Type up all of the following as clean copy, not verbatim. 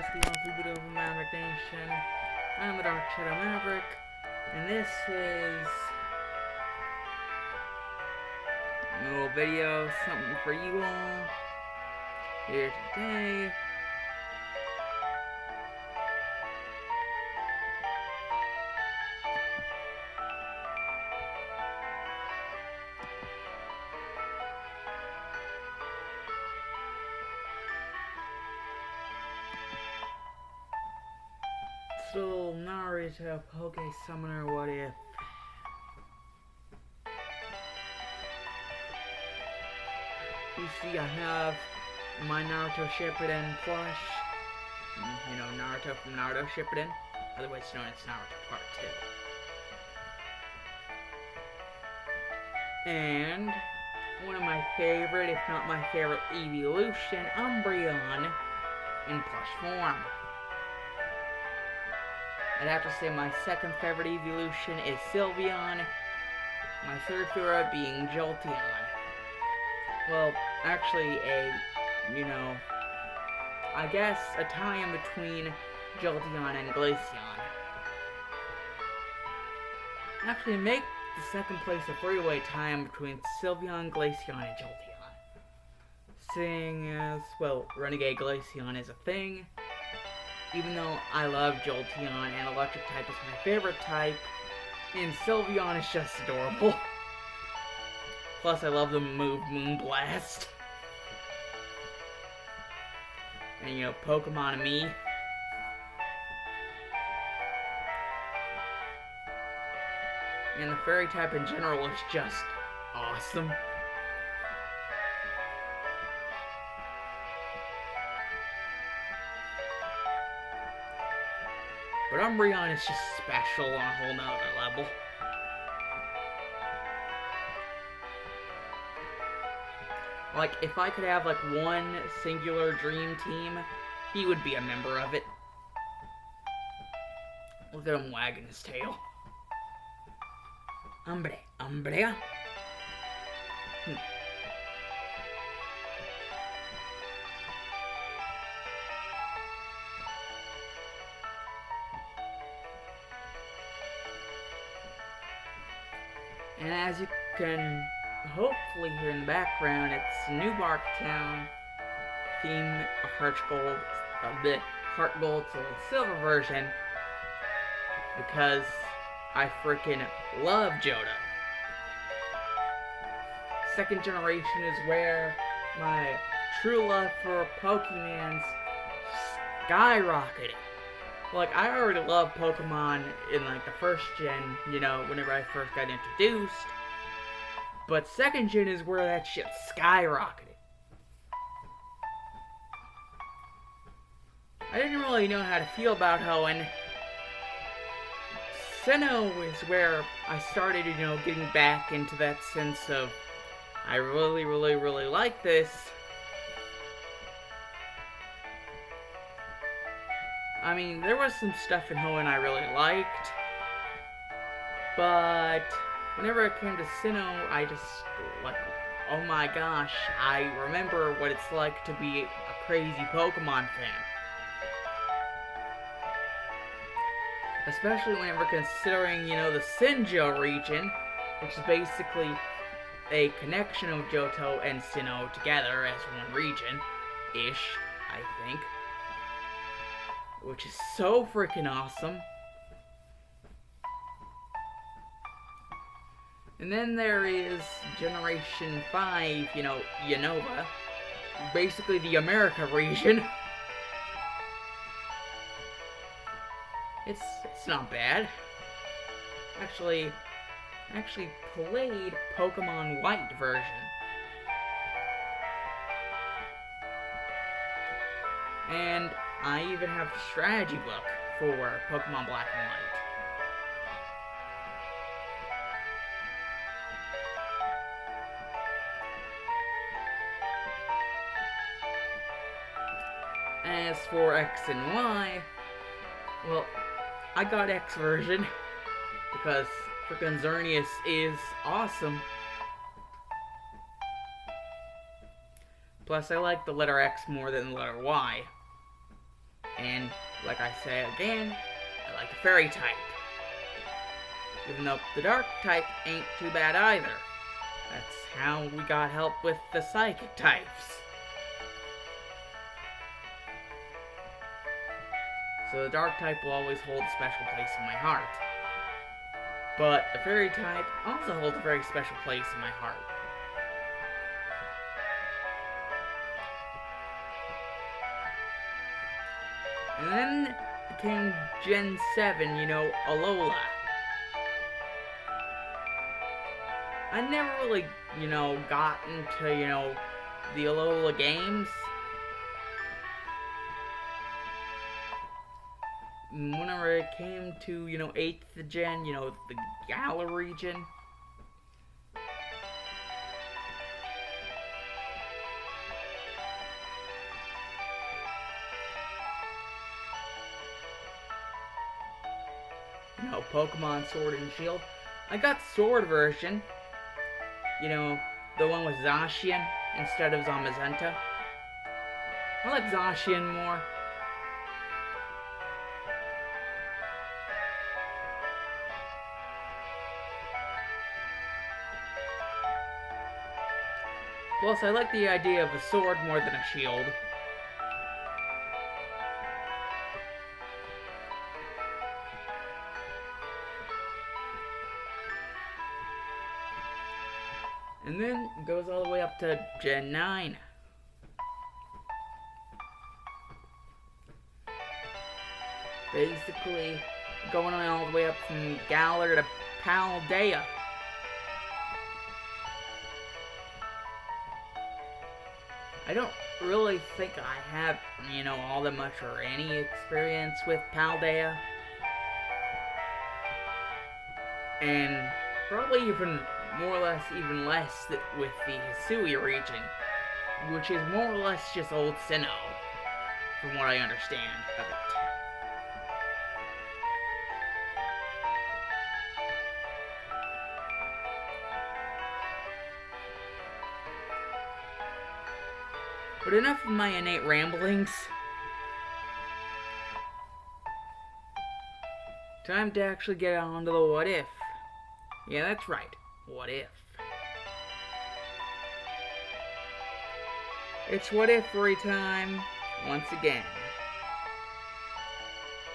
Husky, one free video from Maverick Nation. I'm the Dark Shadow Maverick, and this is a little video, something for you all here today. So, Naruo Poke Summoner, what if? You see, I have my Naruto Shippuden plush. You know, Naruto from Naruto Shippuden, otherwise known as Naruto Part 2. And one of my favorite, if not my favorite evolution, Umbreon in plush form. I'd have to say my second favorite evolution is Sylveon, my third favorite being Jolteon. Well, actually I guess a tie-in between Jolteon and Glaceon. Actually, make the second place a three-way tie-in between Sylveon, Glaceon, and Jolteon. Seeing as, well, Renegade Glaceon is a thing. Even though I love Jolteon and Electric type is my favorite type, and Sylveon is just adorable. Plus, I love the move Moonblast. And you know, Pokemon me. And the fairy type in general is just awesome. But Umbreon is just special on a whole nother level. Like, if I could have, like, one singular dream team, he would be a member of it. Look at him wagging his tail. Umbrea. And as you can hopefully hear in the background, it's New Bark Town theme Heart Gold, Heart Gold to the Silver version, because I freaking love Johto. Second generation is where my true love for Pokemons skyrocketed. Like, I already loved Pokemon in, like, the first gen, you know, whenever I first got introduced. But second gen is where that shit skyrocketed. I didn't really know how to feel about Hoenn. Sinnoh is where I started, you know, getting back into that sense of, I really, really, really like this. I mean, there was some stuff in Hoenn I really liked, but whenever it came to Sinnoh, I just, like, oh my gosh, I remember what it's like to be a crazy Pokemon fan. Especially whenever considering, you know, the Sinjoh region, which is basically a connection of Johto and Sinnoh together as one region-ish, I think. Which is so freaking awesome. And then there is Generation 5, you know, Unova. Basically the America region. It's not bad. Actually played Pokemon White version. And I even have a strategy book for Pokemon Black and White. As for X and Y, well, I got X version because frickin' Xerneas is awesome. Plus, I like the letter X more than the letter Y. And like I say again, I like the fairy type. Even though the dark type ain't too bad either. That's how we got help with the psychic types. So the dark type will always hold a special place in my heart. But the fairy type also holds a very special place in my heart. And then became Gen 7, Alola. I never really, got into, the Alola games. Whenever it came to, 8th gen, the Galar region. Pokemon Sword and Shield. I got Sword version. The one with Zacian instead of Zamazenta. I like Zacian more. Plus, I like the idea of a sword more than a shield. And then it goes all the way up to Gen 9. Basically, going on all the way up from Galar to Paldea. I don't really think I have, all that much or any experience with Paldea. And probably even more or less even less with the Hisui region, which is more or less just old Sinnoh, from what I understand of it. But enough of my innate ramblings. Time to actually get on to the what if. Yeah, that's right. What if? It's what if-ery time once again.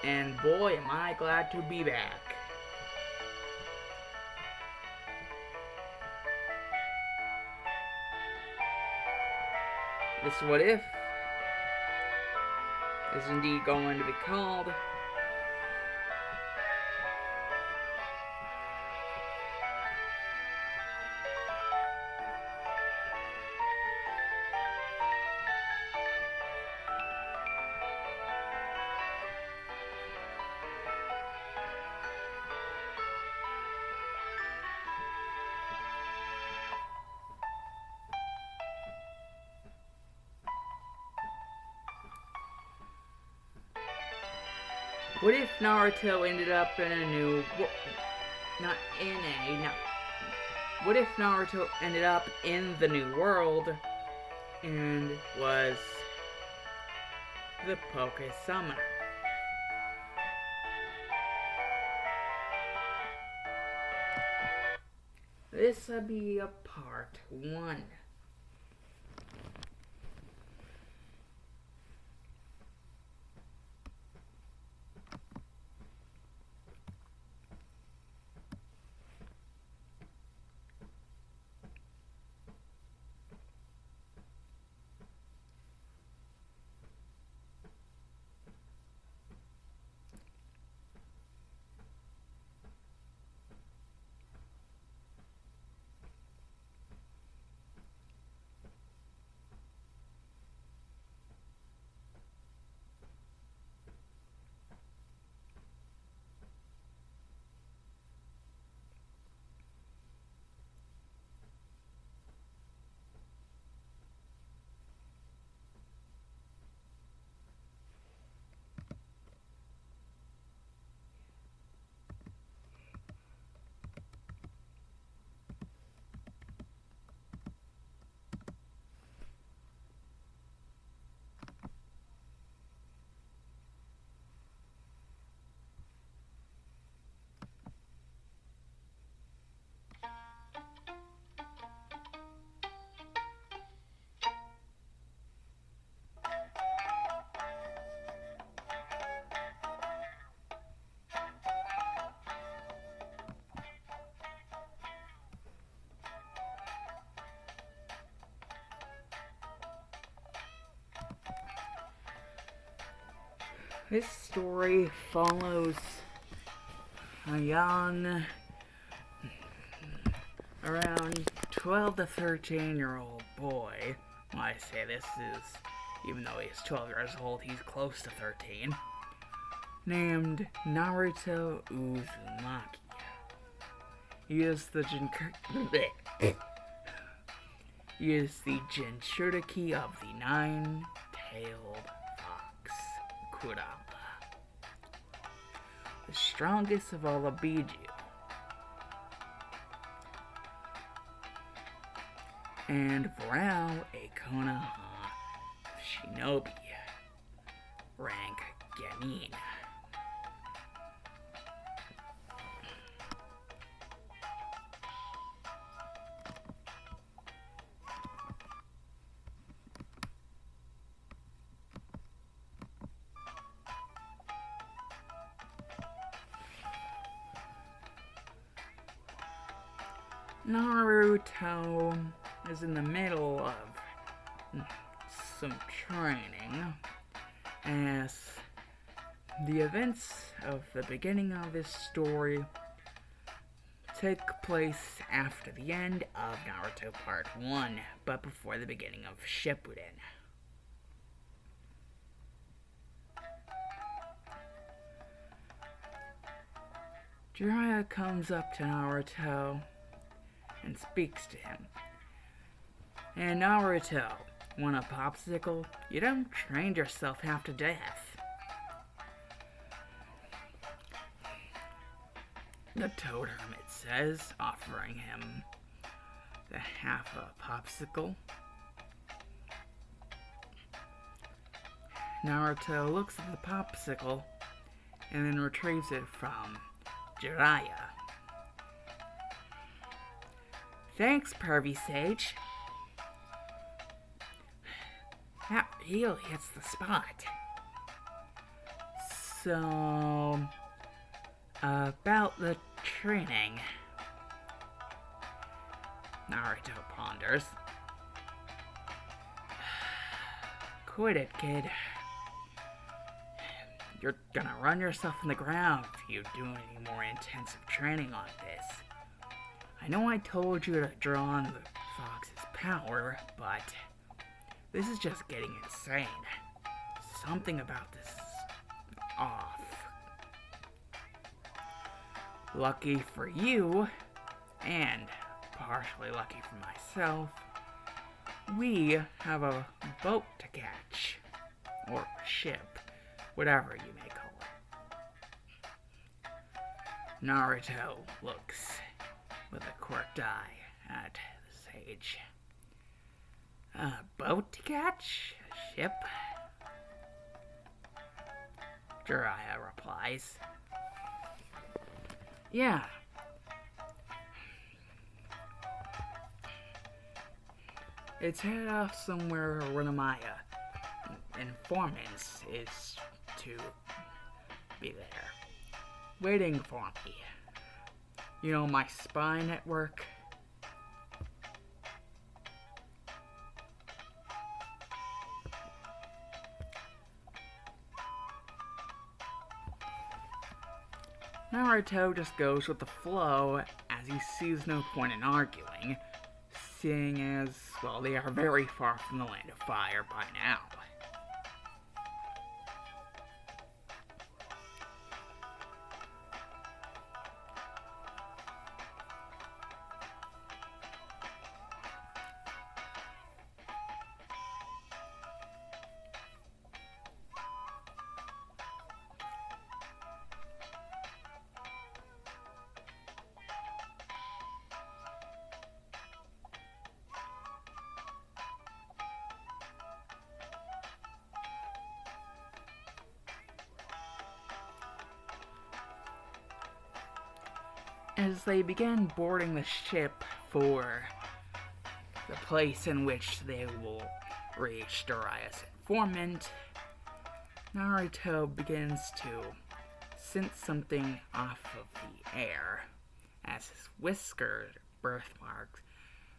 And boy, am I glad to be back. This what if is indeed going to be called what if Naruto ended up in a new... What if Naruto ended up in the new world and was the Poke Summoner? This will be a part 1. This story follows a young, around 12 to 13-year-old boy. When I say this is, even though he's 12 years old, he's close to 13, named Naruto Uzumaki. He is the Jinchuriki of the nine-tailed fox, Kurama. The strongest of all the Biju. And Varao a Konoha Shinobi, rank Genin. Naruto is in the middle of some training as the events of the beginning of this story take place after the end of Naruto Part 1, but before the beginning of Shippuden. Jiraiya comes up to Naruto and speaks to him. And Naruto, want a popsicle? You don't train yourself half to death. The Toad Hermit says, offering him the half of a popsicle. Naruto looks at the popsicle and then retrieves it from Jiraiya. Thanks, pervy sage. That really hits the spot. So, about the training. Naruto ponders. Quit it, kid. You're gonna run yourself in the ground if you do any more intensive training on this. I know I told you to draw on the fox's power, but this is just getting insane. Something about this is off. Lucky for you, and partially lucky for myself, we have a boat to catch. Or ship, whatever you may call it. Naruto looks with a quirked eye at the sage. A boat to catch? A ship? Jiraiya replies. Yeah. It's headed off somewhere where one of my informants is to be there, waiting for me. You know, my spy network. Naruto just goes with the flow as he sees no point in arguing, seeing as, well, they are very far from the Land of Fire by now. As they begin boarding the ship for the place in which they will reach Jiraiya's informant, Naruto begins to sense something off of the air as his whisker birthmarks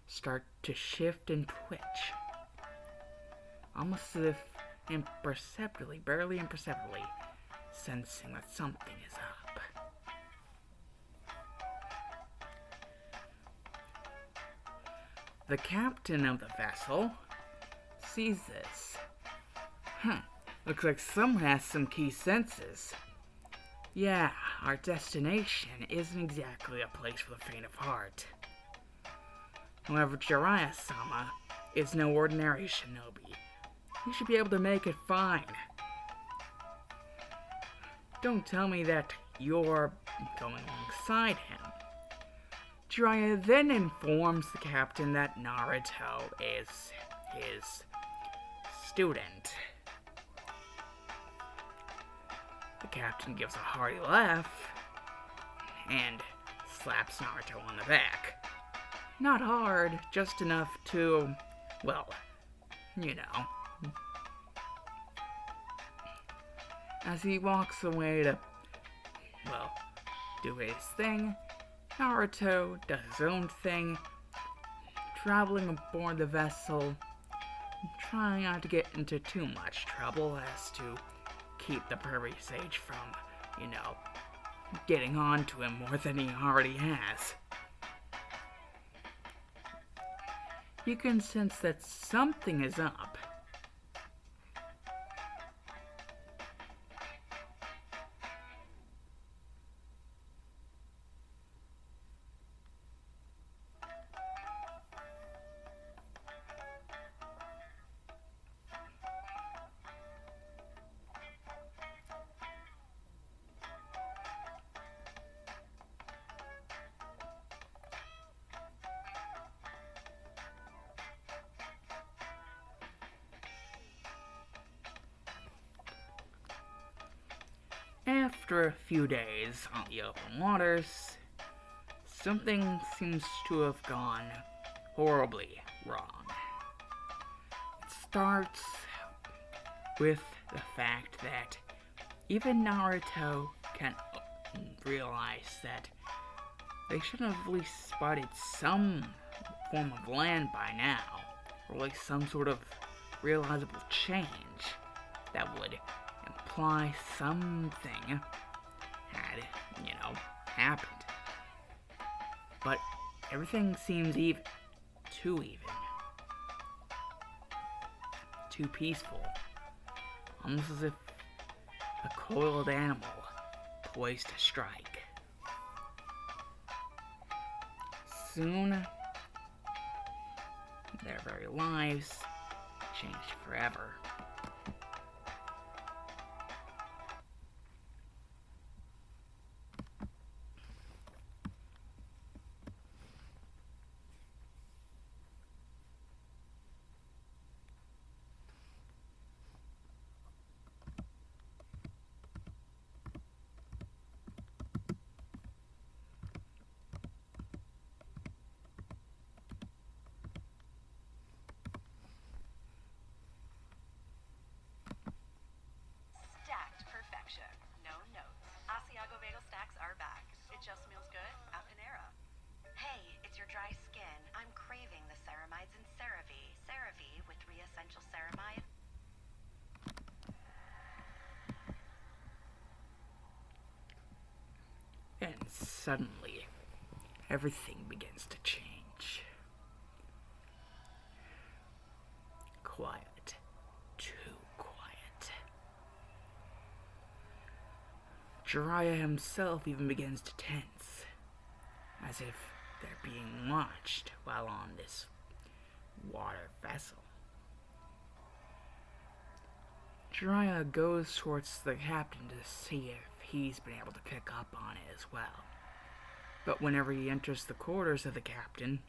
start to shift and twitch. Almost as if imperceptibly, barely imperceptibly, sensing that something is up. The captain of the vessel sees this. Looks like someone has some key senses. Yeah, our destination isn't exactly a place for the faint of heart. However, Jiraiya-sama is no ordinary shinobi. He should be able to make it fine. Don't tell me that you're going alongside him. Jiraiya then informs the captain that Naruto is his student. The captain gives a hearty laugh and slaps Naruto on the back. Not hard, just enough to, well, you know. As he walks away to, well, do his thing, Naruto does his own thing, traveling aboard the vessel, trying not to get into too much trouble as to keep the prairie sage from, you know, getting on to him more than he already has. You can sense that something is up. After a few days on the open waters, something seems to have gone horribly wrong. It starts with the fact that even Naruto can realize that they should have at least spotted some form of land by now, or at least some sort of realizable change that would imply something had, you know, happened. But everything seems even. Too even. Too peaceful. Almost as if a coiled animal poised to strike. Soon, their very lives changed forever. And suddenly, everything begins to change. Quiet. Too quiet. Jiraiya himself even begins to tense, as if they're being watched while on this water vessel. Jiraiya goes towards the captain to see if he's been able to pick up on it as well. But whenever he enters the quarters of the captain,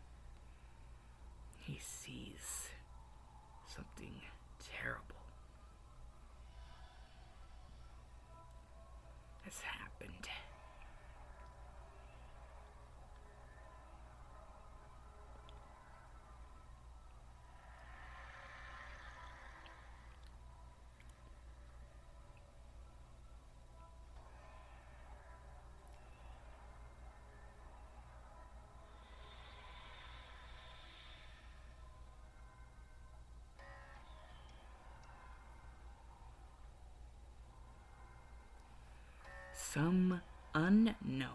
he sees something terrible has happened. some unknown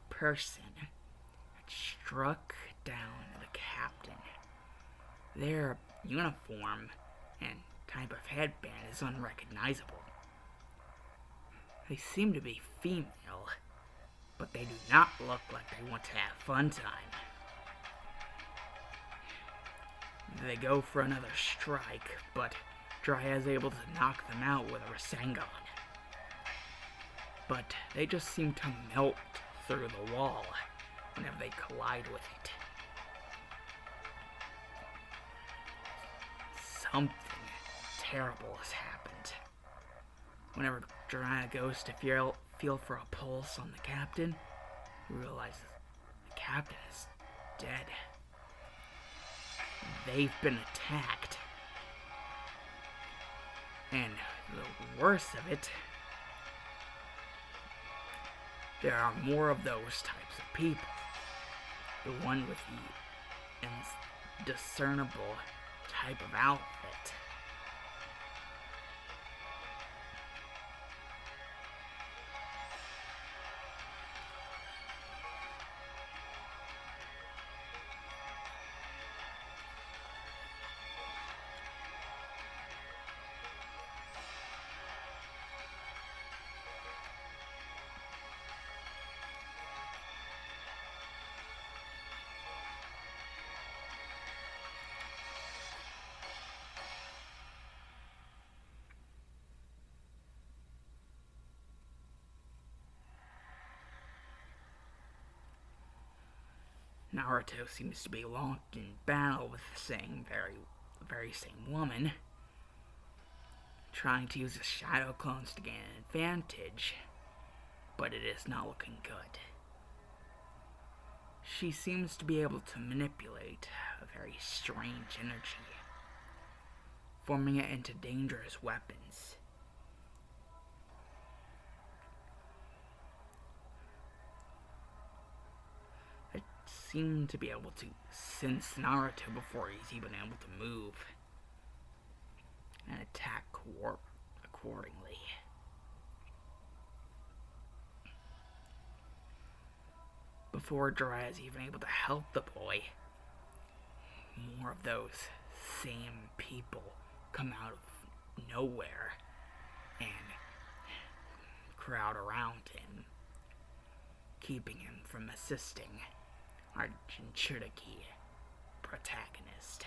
person had struck down the captain. Their uniform and type of headband is unrecognizable. They seem to be female, but they do not look like they want to have fun time. They go for another strike, but Dryad is able to knock them out with a Rasengan. But they just seem to melt through the wall whenever they collide with it. Something terrible has happened. Whenever Dryad goes to feel for a pulse on the captain, he realizes the captain is dead. They've been attacked. And the worst of it, there are more of those types of people. The one with the indiscernible type of outfit. Naruto seems to be locked in battle with the very same woman, trying to use the shadow clones to gain an advantage, but it is not looking good. She seems to be able to manipulate a very strange energy, forming it into dangerous weapons. Seem to be able to sense Naruto before he's even able to move and attack accordingly. Before Jiraiya is even able to help the boy, more of those same people come out of nowhere and crowd around him, keeping him from assisting our Jinchuriki protagonist.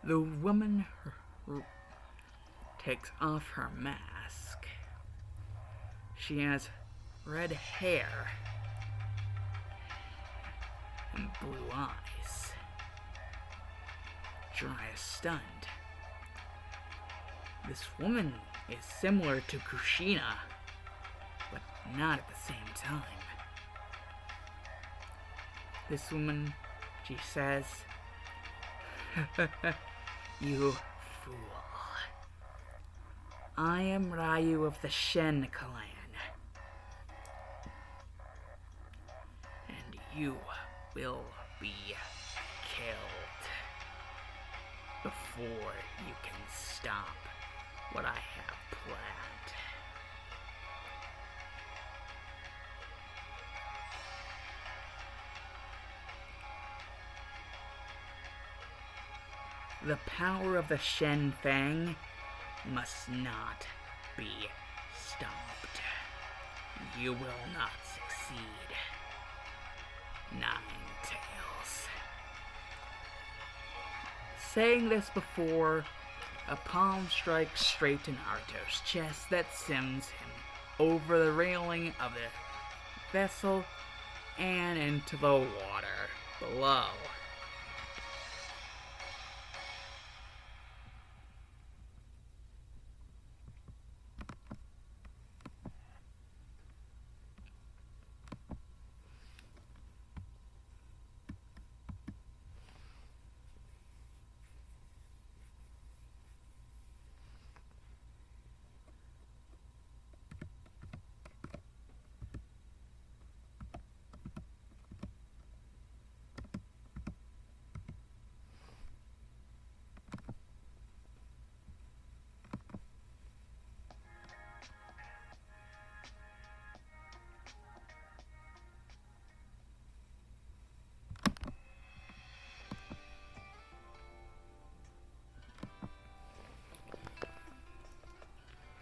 The woman takes off her mask. She has red hair and blue eyes. Jiraiya is stunned. This woman is similar to Kushina, but not at the same time. This woman, she says, "You fool. I am Ryu of the Shen clan. And you will be killed before you can stop what I have planned." The power of the Shen Fang must not be stopped. You will not succeed, Ninetales. Saying this before, a palm strikes straight to Naruto's chest that sends him over the railing of the vessel and into the water below.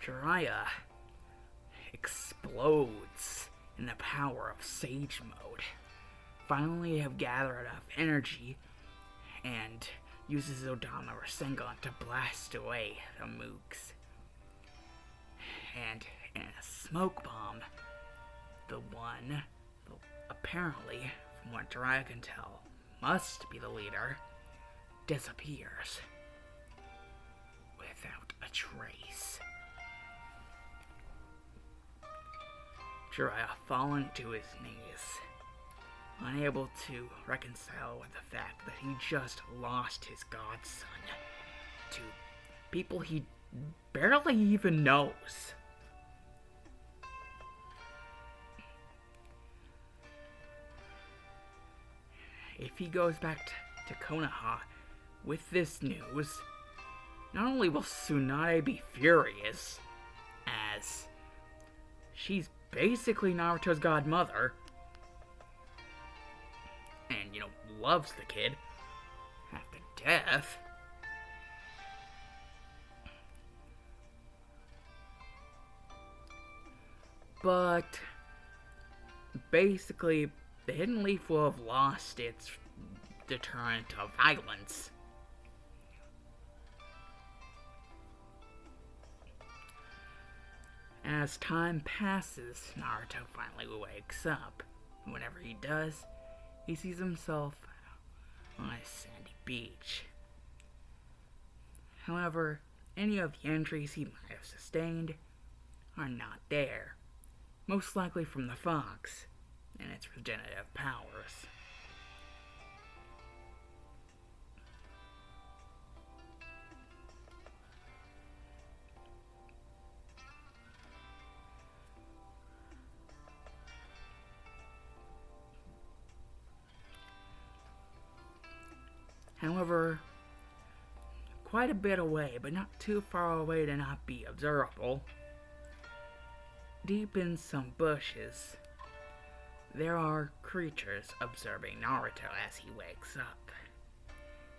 Jiraiya explodes in the power of Sage Mode. Finally have gathered enough energy and uses Odama Rasengan to blast away the Moogs. And in a smoke bomb, the one, apparently, from what Jiraiya can tell, must be the leader, disappears without a trace. Jiraiya falling to his knees, unable to reconcile with the fact that he just lost his godson to people he barely even knows. If he goes back to Konoha with this news, not only will Tsunade be furious, as she's basically Naruto's godmother, and, loves the kid half to death, but basically the Hidden Leaf will have lost its deterrent of violence. As time passes, Naruto finally wakes up. Whenever he does, he sees himself on a sandy beach. However, any of the injuries he might have sustained are not there, most likely from the fox and its regenerative powers. However, quite a bit away, but not too far away to not be observable, deep in some bushes, there are creatures observing Naruto as he wakes up,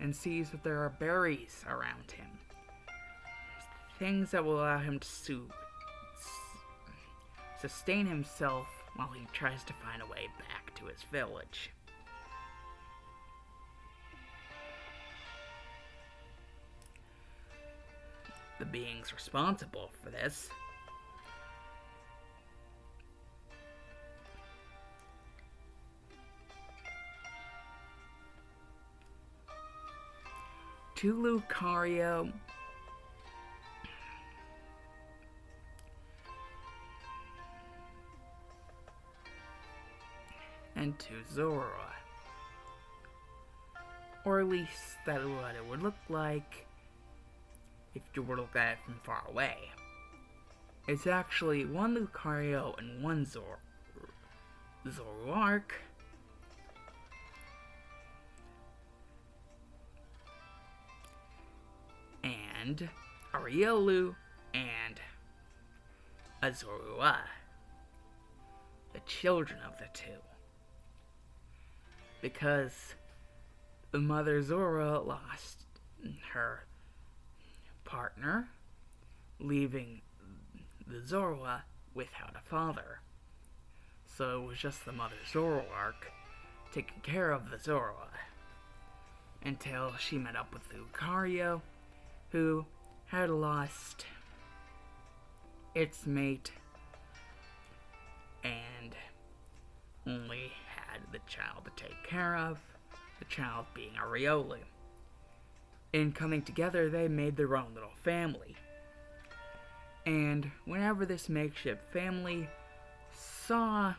and sees that there are berries around him. Things that will allow him to sustain himself while he tries to find a way back to his village. The beings responsible for this to Lucario and to Zora. Or at least that is what it would look like if you were to look at it from far away. It's actually one Lucario and one Zoroark. And a Riolu and a Zorua, the children of the two. Because the mother Zora lost her partner, leaving the Zorua without a father. So it was just the mother Zoroark taking care of the Zorua until she met up with Lucario, who had lost its mate and only had the child to take care of, the child being a Riolu. In coming together, they made their own little family. And whenever this makeshift family saw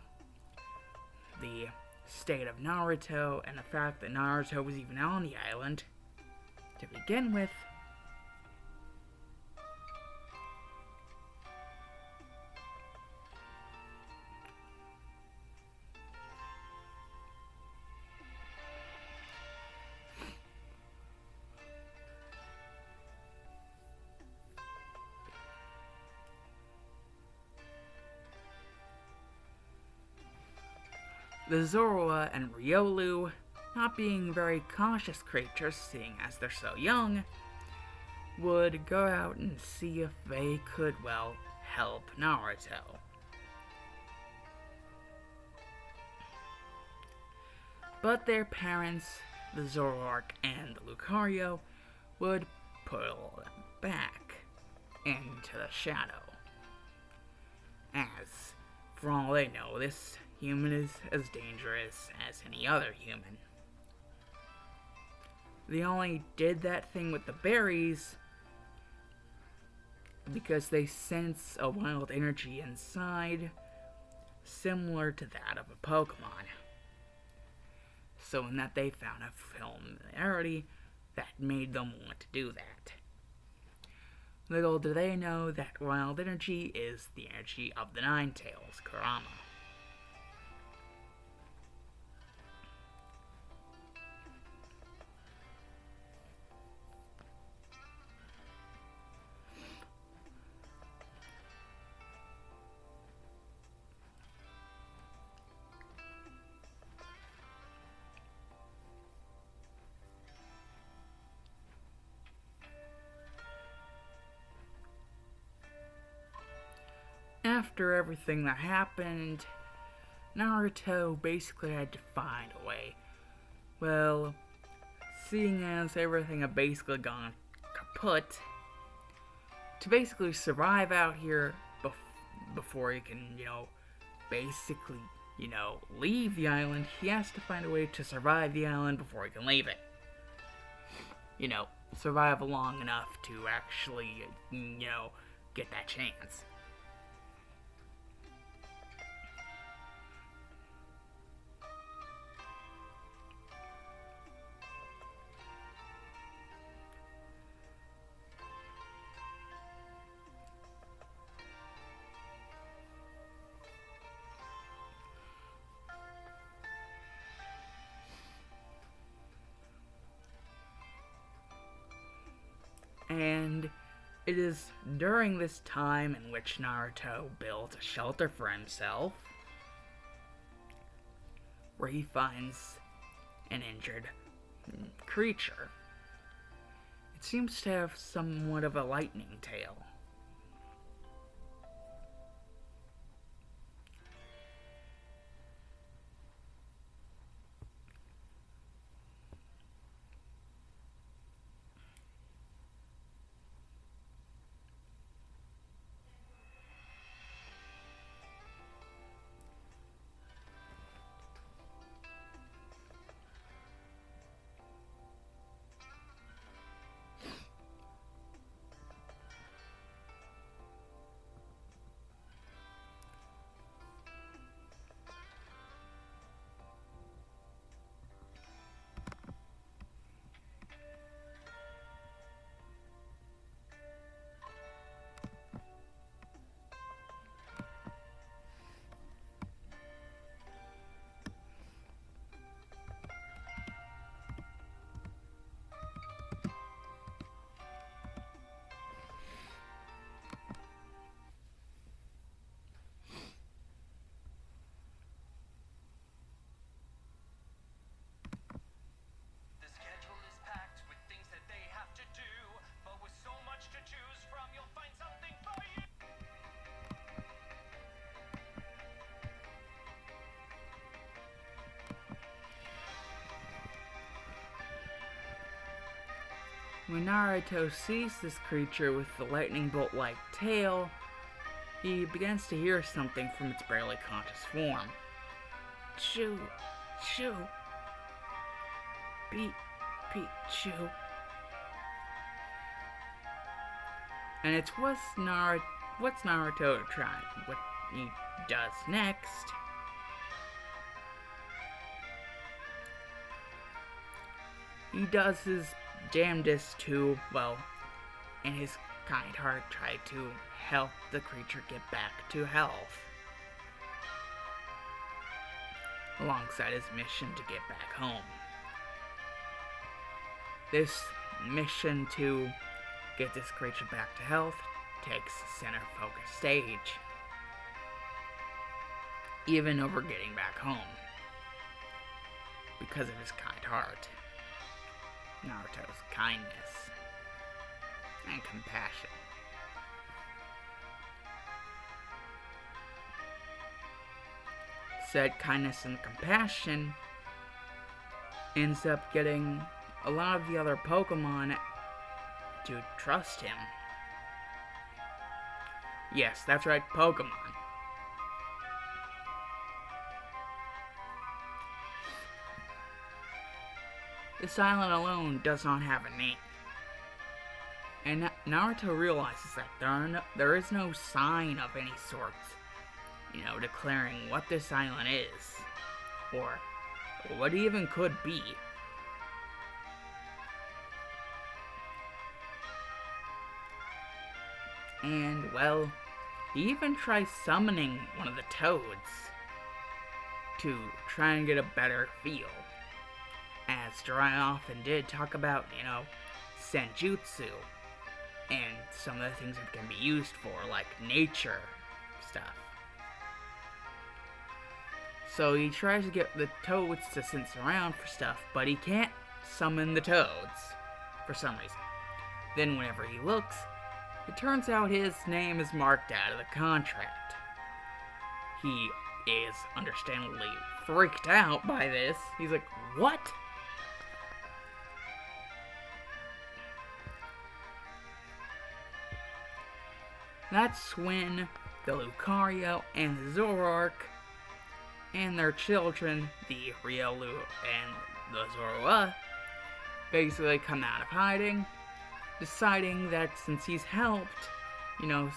the state of Naruto and the fact that Naruto was even on the island to begin with, the Zorua and Riolu, not being very cautious creatures seeing as they're so young, would go out and see if they could, well, help Naruto. But their parents, the Zoroark and the Lucario, would pull them back into the shadow. As, for all they know, this human is as dangerous as any other human. They only did that thing with the berries because they sense a wild energy inside, similar to that of a Pokemon. So in that they found a familiarity that made them want to do that. Little do they know that wild energy is the energy of the Ninetales, Kurama. After everything that happened, Naruto basically had to find a way. Well, seeing as everything had basically gone kaput, to basically survive out here before he can, basically, leave the island, he has to find a way to survive the island before he can leave it. Survive long enough to actually, get that chance. And it is during this time in which Naruto built a shelter for himself, where he finds an injured creature. It seems to have somewhat of a lightning tail. When Naruto sees this creature with the lightning bolt-like tail, he begins to hear something from its barely conscious form. Choo, choo, beep, beep, choo. And it's what's Naruto trying. What he does next he does his damnedest to, well, in his kind heart, try to help the creature get back to health, alongside his mission to get back home. This mission to get this creature back to health takes center focus stage, even over getting back home, because of his kind heart. Naruto's kindness. and compassion. Said kindness and compassion ends up getting a lot of the other Pokemon to trust him. Yes, that's right, Pokemon. This island alone does not have a name. And Naruto realizes that there is no sign of any sort, declaring what this island is, or what it even could be. And, well, he even tries summoning one of the toads to try and get a better feel. As Jirai often did talk about, senjutsu and some of the things it can be used for, like nature stuff. So he tries to get the toads to sense around for stuff, but he can't summon the toads for some reason. Then whenever he looks, it turns out his name is marked out of the contract. He is understandably freaked out by this. He's like, what? That's when the Lucario and the Zoroark and their children, the Riolu and the Zorua, basically come out of hiding, deciding that since he's helped,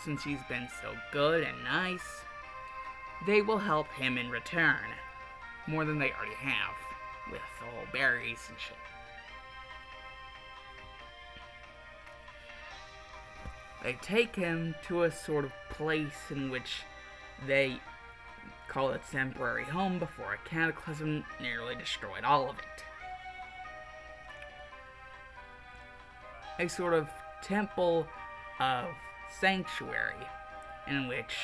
since he's been so good and nice, they will help him in return, more than they already have, with all berries and shit. They take him to a sort of place in which they call it temporary home before a cataclysm nearly destroyed all of it. A sort of temple of sanctuary in which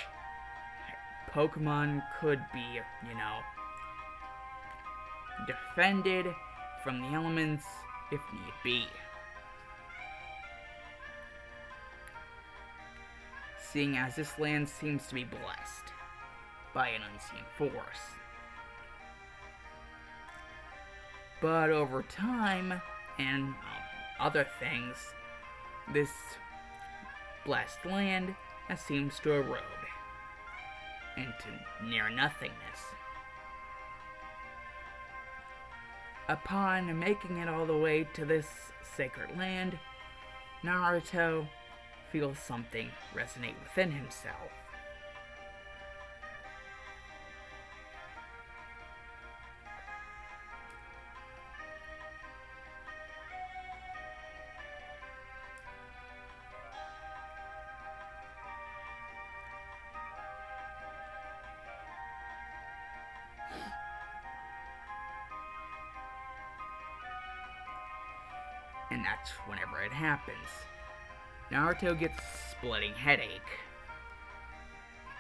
Pokemon could be, defended from the elements if need be. Seeing as this land seems to be blessed by an unseen force. But over time, and other things, this blessed land seems to erode into near nothingness. Upon making it all the way to this sacred land, Naruto feels something resonate within himself. And that's whenever it happens. Naruto gets a splitting headache.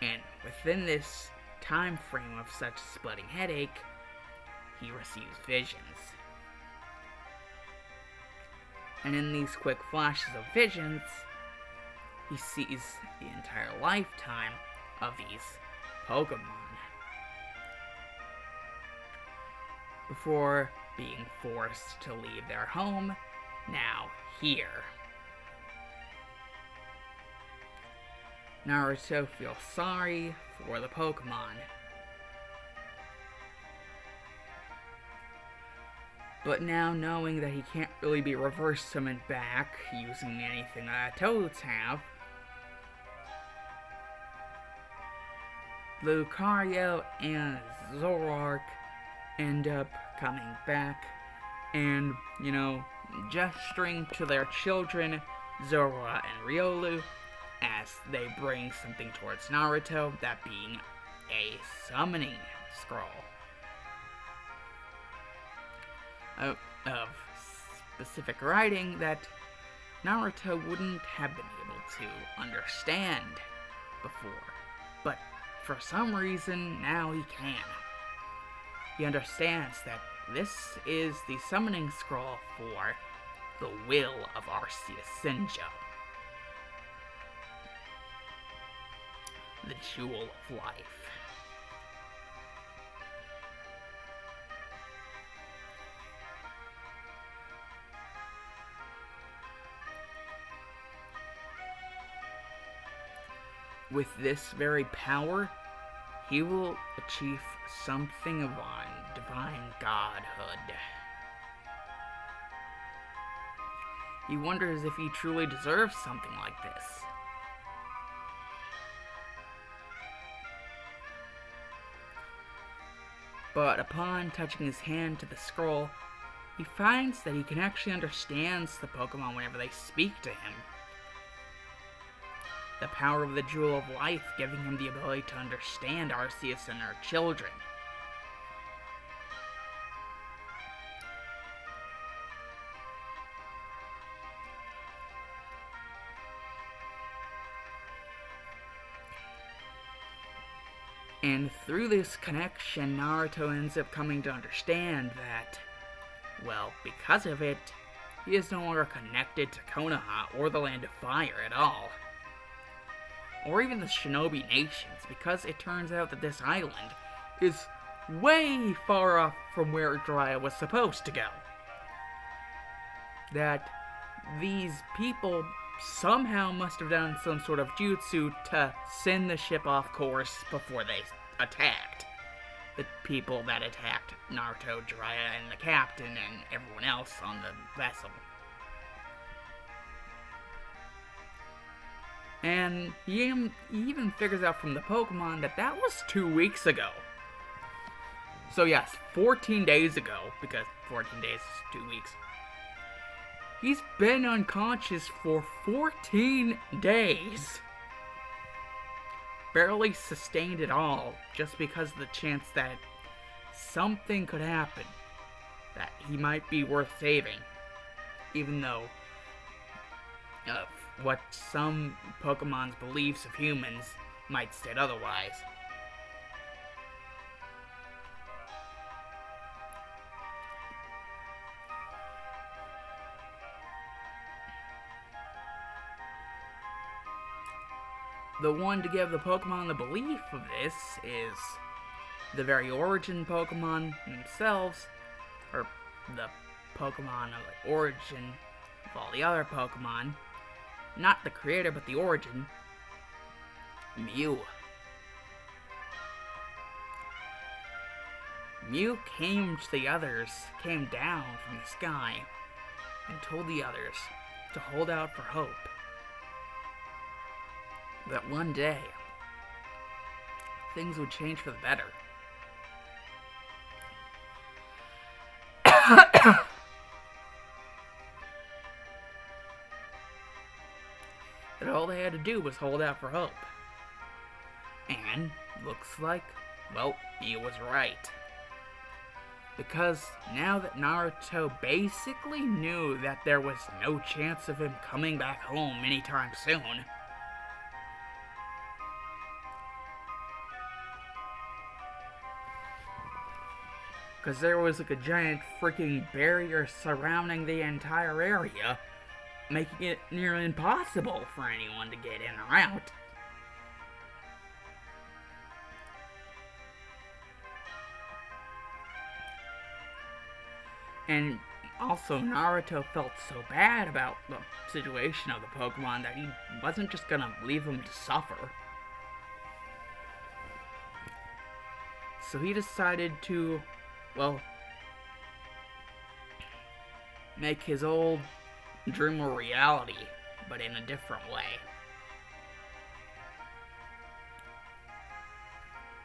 And within this time frame of such a splitting headache, he receives visions. And in these quick flashes of visions, he sees the entire lifetime of these Pokemon. Before being forced to leave their home, now here. Naruto feels sorry for the Pokemon. But now knowing that he can't really be reverse summoned back using anything that toads have, Lucario and Zoroark end up coming back and, gesturing to their children, Zorua and Riolu, as they bring something towards Naruto, that being a summoning scroll of specific writing that Naruto wouldn't have been able to understand before, but for some reason now he can. He understands that this is the summoning scroll for the will of Arceus Sinjo. the Jewel of Life. With this very power, he will achieve something of divine godhood. He wonders if he truly deserves something like this. But upon touching his hand to the scroll, he finds that he can actually understand the Pokemon whenever they speak to him. The power of the Jewel of Life giving him the ability to understand Arceus and her children. And through this connection, Naruto ends up coming to understand that, well, because of it, he is no longer connected to Konoha or the Land of Fire at all. Or even the Shinobi Nations, because it turns out that this island is way far off from where Jiraiya was supposed to go. That these people somehow must have done some sort of jutsu to send the ship off course before they attacked. The people that attacked Naruto, Jiraiya, and the captain, and everyone else on the vessel. And he even figures out from the Pokemon that was 2 weeks ago. So yes, 14 days ago, because 14 days is 2 weeks. He's been unconscious for 14 days. Barely sustained at all, just because of the chance that something could happen. That he might be worth saving. Even though what some Pokemon's beliefs of humans might state otherwise. The one to give the Pokemon the belief of this is the very origin Pokemon themselves, or the Pokemon of the origin of all the other Pokemon. Not the creator, but the origin. Mew. Mew came down from the sky, and told the others to hold out for hope. That one day, things would change for the better. That all they had to do was hold out for hope. And looks like, well, he was right. Because now that Naruto basically knew that there was no chance of him coming back home anytime soon, because there was like a giant freaking barrier surrounding the entire area, making it nearly impossible for anyone to get in or out. And also, Naruto felt so bad about the situation of the Pokemon that he wasn't just gonna leave them to suffer. So he decided to, well, make his old dream a reality, but in a different way.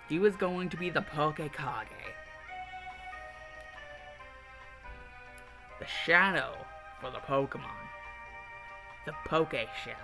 He was going to be the Pokekage. The shadow for the Pokemon. The Poke Shadow.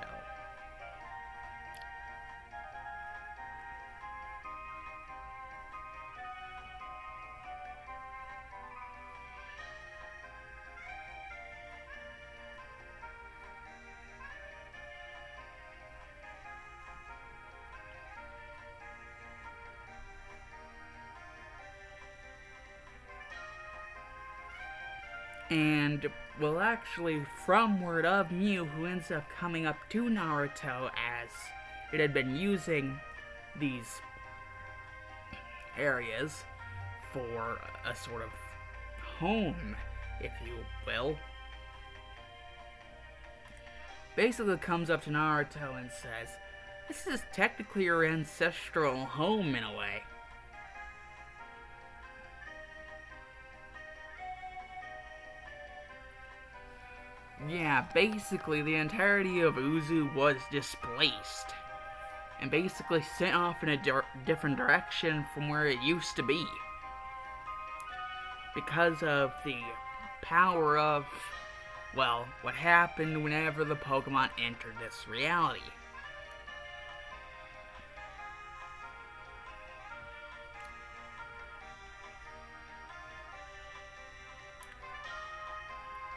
And, well, actually, from word of Mew, who ends up coming up to Naruto as it had been using these areas for a sort of home, if you will. Basically comes up to Naruto and says, "This is technically your ancestral home in a way." Yeah, basically the entirety of Uzu was displaced and basically sent off in a different direction from where it used to be because of the power of, well, what happened whenever the Pokemon entered this reality.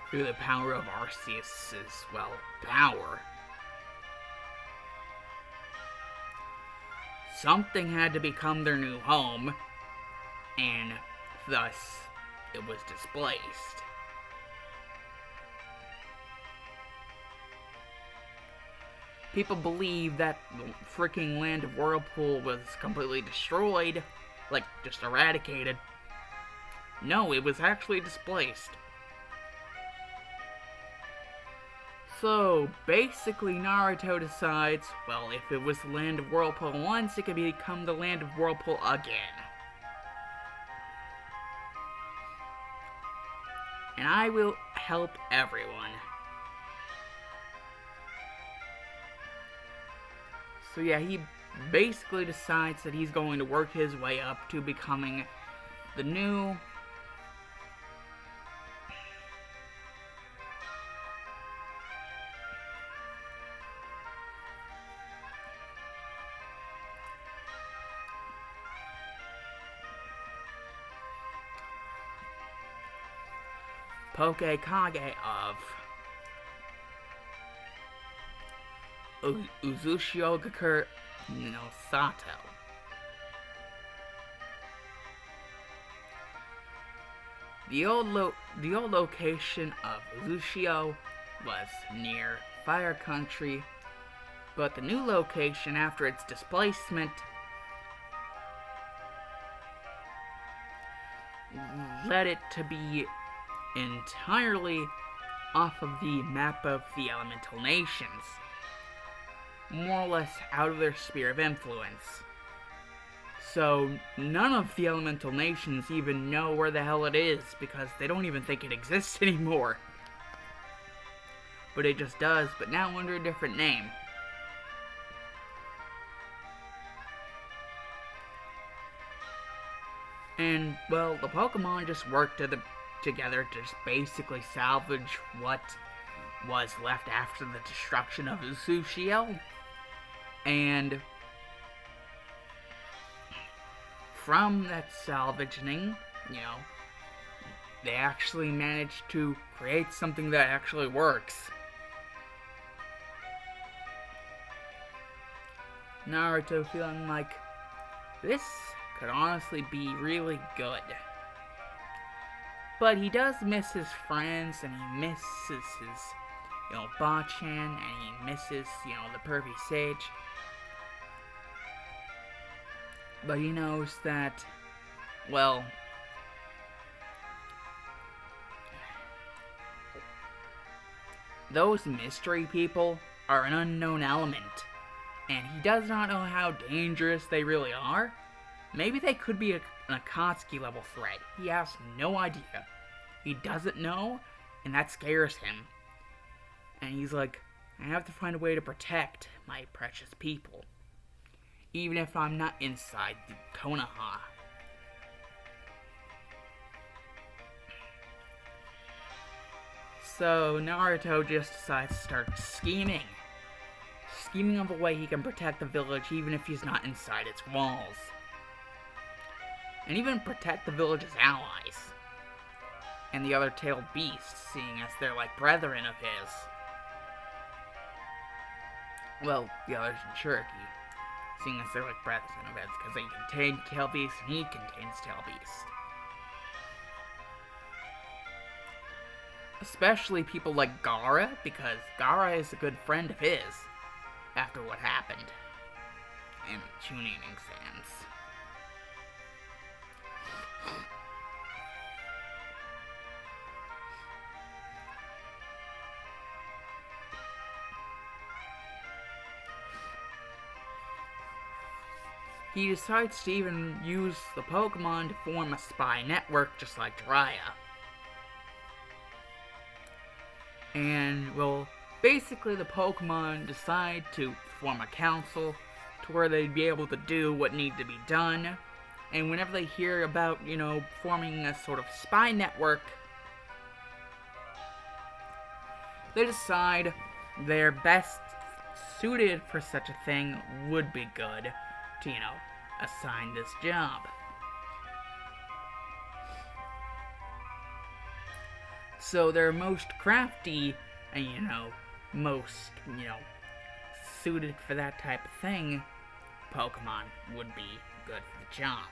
Through the power of Arceus's, well, power. Something had to become their new home, and thus it was displaced. People believe that the freaking land of Whirlpool was completely destroyed, like just eradicated. No, it was actually displaced. So, basically Naruto decides, well, if it was the land of Whirlpool once, it could become the land of Whirlpool again. And I will help everyone. So yeah, he basically decides that he's going to work his way up to becoming the new Pokekage of Uzushiogakure no Sato. The old location of Uzushio was near Fire Country, but the new location after its displacement led it to be entirely off of the map of the elemental nations, more or less out of their sphere of influence. So none of the elemental nations even know where the hell it is because they don't even think it exists anymore. But it just does, but now under a different name. And, well, the Pokemon just worked together to just basically salvage what was left after the destruction of Uzushio. And from that salvaging, they actually managed to create something that actually works. Naruto feeling like this could honestly be really good. But he does miss his friends, and he misses his, Bachan, and he misses, the Pervy Sage. But he knows that, well, those mystery people are an unknown element, and he does not know how dangerous they really are. Maybe they could be an Akatsuki level threat. He has no idea. He doesn't know, and that scares him. And he's like, I have to find a way to protect my precious people, even if I'm not inside the Konoha. So Naruto just decides to start scheming of a way he can protect the village even if he's not inside its walls. And even protect the village's allies. And the other tailed beasts, seeing as they're like brethren of his. Well, the others in Cherokee, seeing as they're like brethren of his, because they contain tailed beasts and he contains tailed beasts. Especially people like Gaara, because Gaara is a good friend of his after what happened. in tuning exams. He decides to even use the Pokemon to form a spy network just like Jiraiya. And, well, basically the Pokemon decide to form a council to where they'd be able to do what needs to be done. And whenever they hear about, forming a sort of spy network, they decide they're best suited for such a thing would be good to, assign this job. So their most crafty and, most, suited for that type of thing, Pokemon would be good for the job.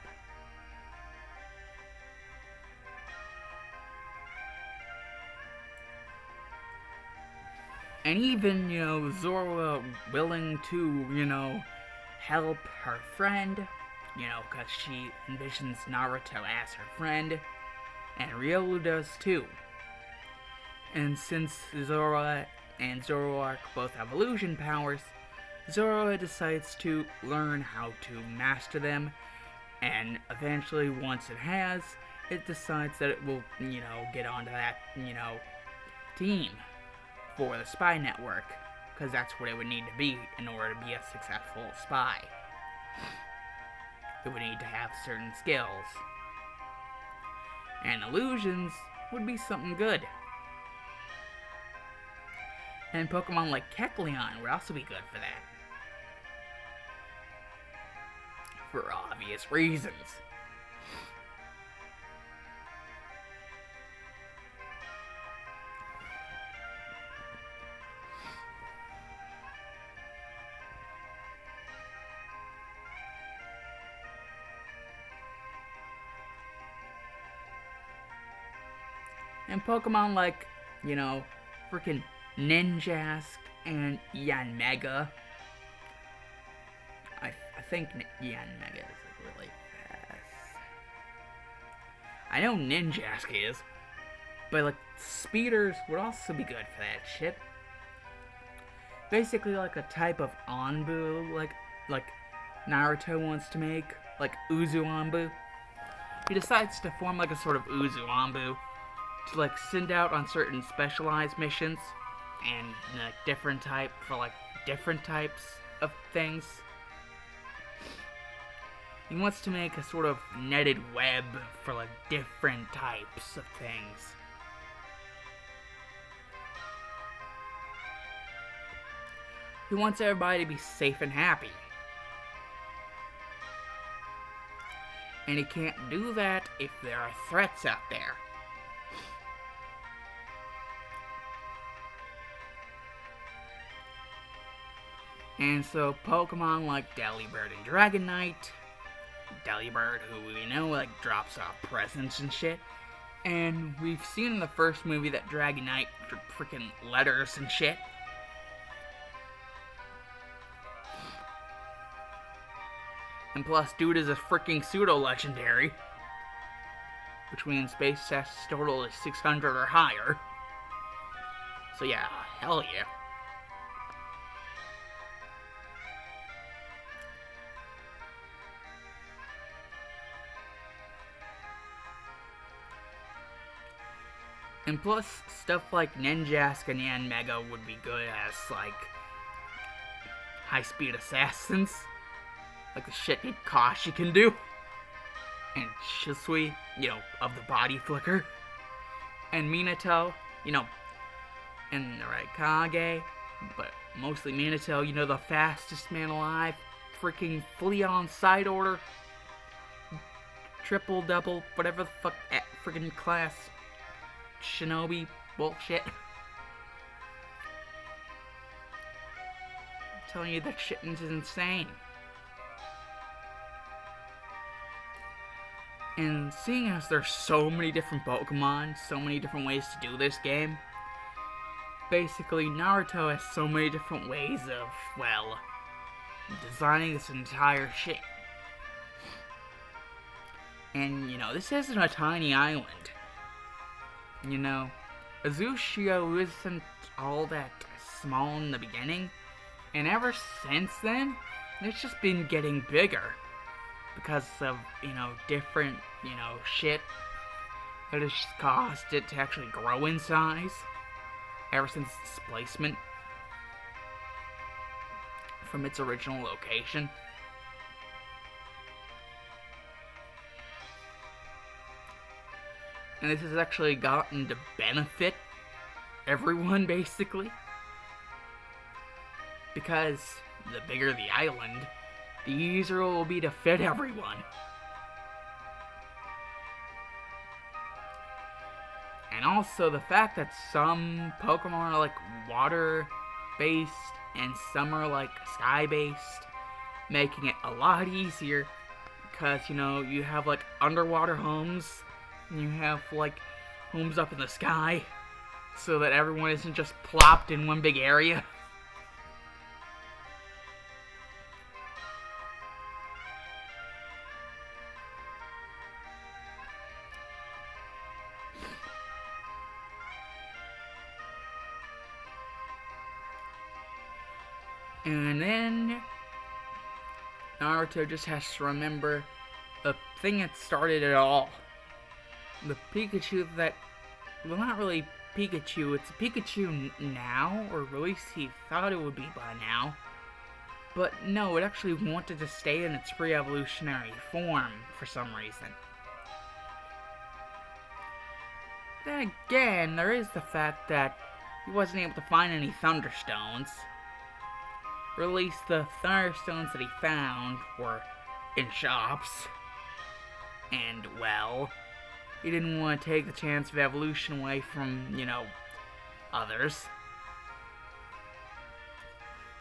And even, Zora willing to, help her friend, because she envisions Naruto as her friend, and Ryo does too. And since Zora and Zoroark both have illusion powers, Zora decides to learn how to master them, and eventually, once it has, it decides that it will, get onto that, team for the spy network, because that's what it would need to be in order to be a successful spy. It would need to have certain skills. And illusions would be something good. And Pokemon like Kecleon would also be good for that. For obvious reasons. And Pokemon like, freaking Ninjask and Yanmega. I think Yanmega is really fast. I know Ninjask is, but Speeders would also be good for that shit. Basically like a type of Anbu, like Naruto wants to make, like Uzu Anbu. He decides to form a sort of Uzu Anbu to send out on certain specialized missions and different types of things. He wants to make a sort of netted web for different types of things. He wants everybody to be safe and happy. And he can't do that if there are threats out there. And so Pokemon like Delibird and Dragonite, Delibird, who we know drops off presents and shit, and we've seen in the first movie that Dragonite freaking letters and shit. And plus, dude is a freaking pseudo-legendary, which means base test total is 600 or higher. So yeah, hell yeah. And plus, stuff like Ninjask and Yanmega would be good as, high-speed assassins. Like the shit that Kashi can do. And Shisui, of the body flicker. And Minato, and Raikage. But mostly Minato, the fastest man alive. Freaking Fleon side order. Triple, double, whatever the fuck, freaking class. Shinobi bullshit. I'm telling you, that shit is insane. And seeing as there's so many different Pokemon, so many different ways to do this game, basically Naruto has so many different ways of, designing this entire shit. And, this isn't a tiny island. Azushio isn't all that small in the beginning, and ever since then, it's just been getting bigger. Because of, different, shit that has caused it to actually grow in size ever since displacement from its original location. And this has actually gotten to benefit everyone, basically. Because the bigger the island, the easier it will be to fit everyone. And also the fact that some Pokemon are like water-based and some are like sky-based, making it a lot easier because, you have like underwater homes, and you have like homes up in the sky, so that everyone isn't just plopped in one big area. And then Naruto just has to remember the thing that started it all. The Pikachu that, well, not really Pikachu, it's a Pikachu now, or at least he thought it would be by now. But no, it actually wanted to stay in its pre-evolutionary form for some reason. Then again, there is the fact that he wasn't able to find any Thunderstones. Or at least the Thunderstones that he found were in shops. And, well, he didn't want to take the chance of evolution away from, others.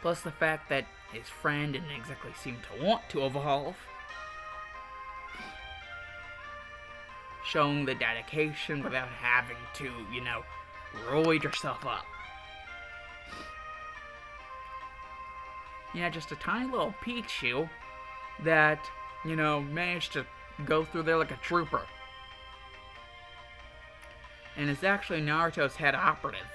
Plus the fact that his friend didn't exactly seem to want to evolve. Showing the dedication without having to, roid yourself up. Just a tiny little Pichu that, managed to go through there like a trooper. And is actually Naruto's head operative.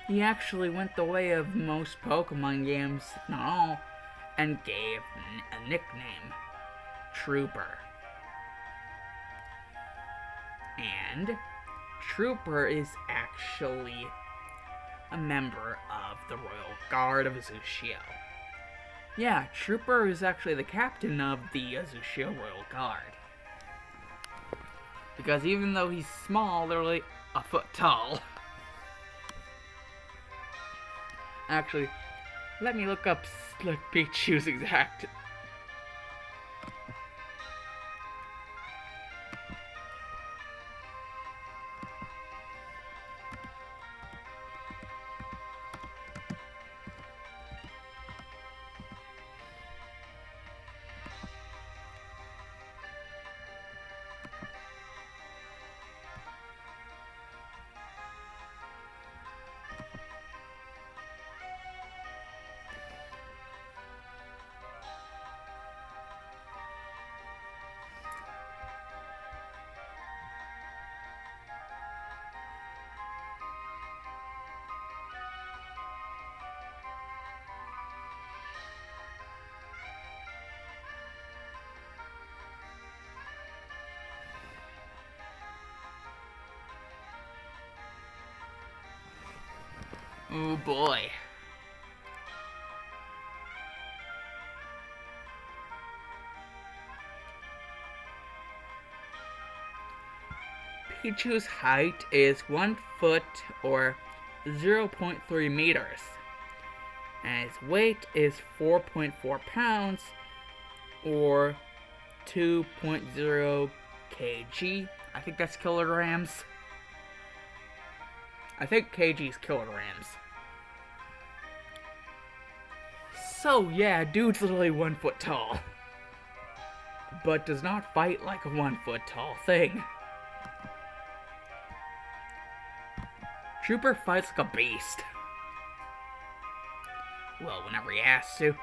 He actually went the way of most Pokemon games, not all, and gave a nickname, Trooper. And Trooper is actually a member of the Royal Guard of Azushio. Yeah, Trooper is actually the captain of the Azushio Royal Guard. Because even though he's small, they're like a foot tall. Actually, let me look up Slick Pichu's exact. Oh boy. Pichu's height is 1 foot or 0.3 meters. And his weight is 4.4 pounds or 2.0 kg. I think that's kilograms. I think kg is kilograms. So yeah, dude's literally 1 foot tall. But does not fight like a 1 foot tall thing. Trooper fights like a beast. Well, whenever he has to.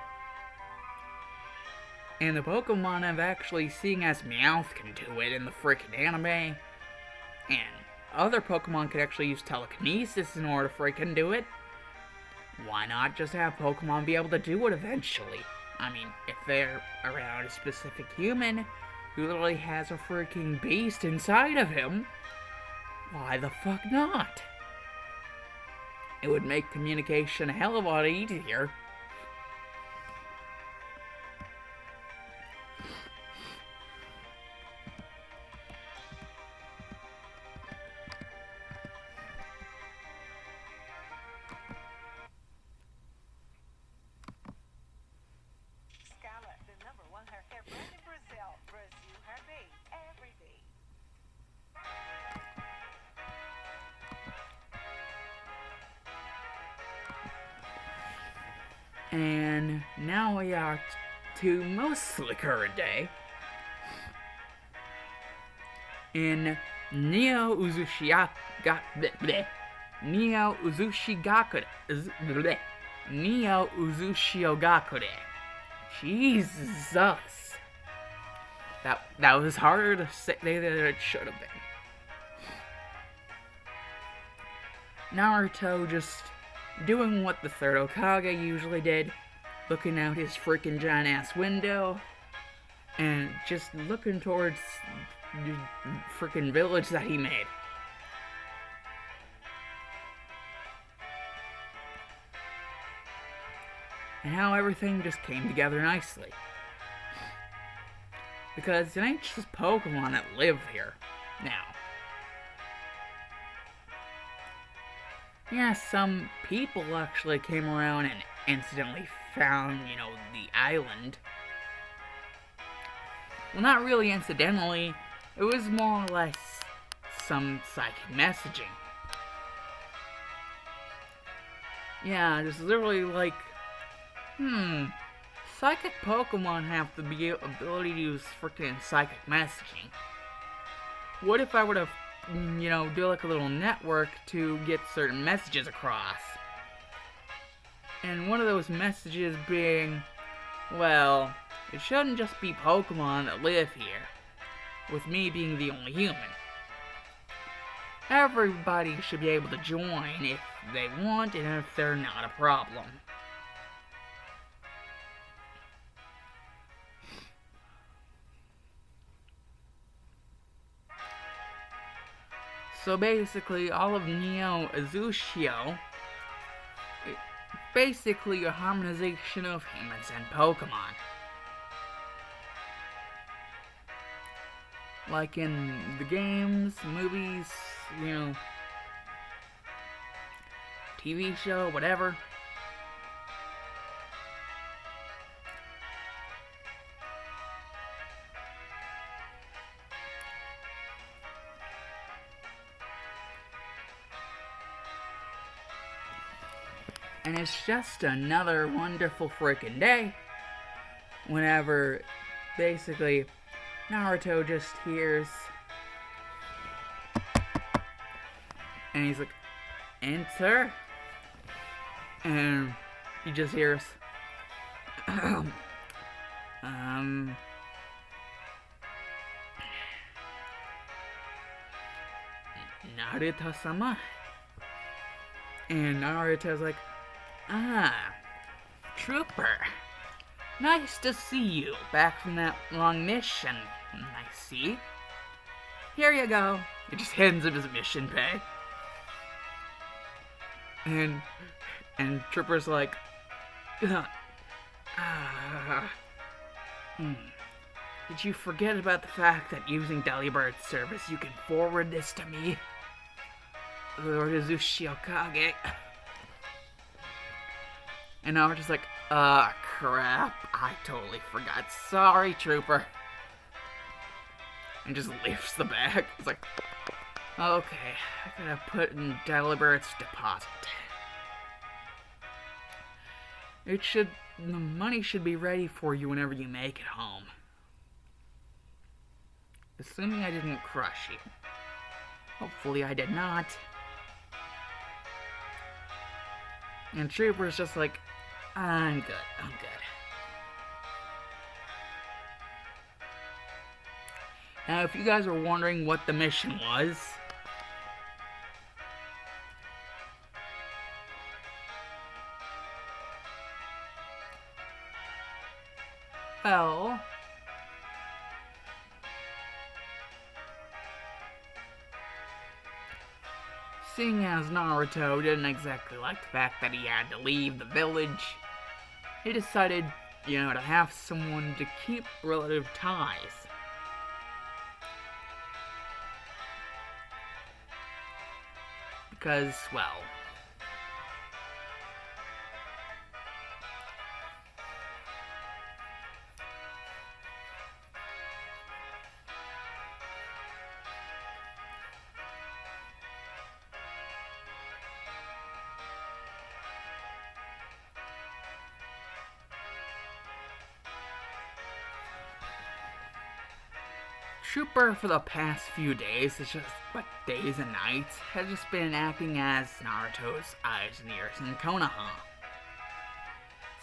And the Pokemon I've actually seen as Meowth can do it in the freaking anime. And other Pokemon could actually use telekinesis in order to freaking do it. Why not just have Pokemon be able to do it eventually? I mean, if they're around a specific human who literally has a freaking beast inside of him, why the fuck not? It would make communication a hell of a lot easier. And now we are to mostly current day. In Neo Uzushigakure. Jesus. That was harder to say than it should have been. Naruto just doing what the third Hokage usually did, looking out his freaking giant ass window, and just looking towards the freaking village that he made. And how everything just came together nicely. Because it ain't just Pokemon that live here now. Yeah, some people actually came around and incidentally found, the island. Well, not really incidentally. It was more or less some psychic messaging. Yeah, just literally like, psychic Pokemon have the ability to use freaking psychic messaging. What if I were to do like a little network to get certain messages across? And one of those messages being, well, it shouldn't just be Pokemon that live here, with me being the only human. Everybody should be able to join if they want and if they're not a problem. So basically, all of Neo Uzushio, basically a harmonization of humans and Pokemon. Like in the games, movies, TV show, whatever. And it's just another wonderful freaking day whenever basically Naruto just hears and he's like, enter, and he just hears Naruto-sama, and Naruto's like, Trooper, nice to see you back from that long mission. I see. Here you go. He just hands him his mission pay. And Trooper's like, did you forget about the fact that using Delibird's service you can forward this to me, Lord Uzushi-Okage? And now we're just like, crap, I totally forgot. Sorry, Trooper. And just lifts the bag. It's like, okay, I gotta put in Delibert's deposit. The money should be ready for you whenever you make it home. Assuming I didn't crush you. Hopefully I did not. And Trooper's just like, I'm good, I'm good. Now, if you guys were wondering what the mission was, well, seeing as Naruto didn't exactly like the fact that he had to leave the village, he decided, to have someone to keep relative ties. Because, well, Trooper for the past few days, it's just like days and nights, has just been acting as Naruto's eyes and ears in Konoha.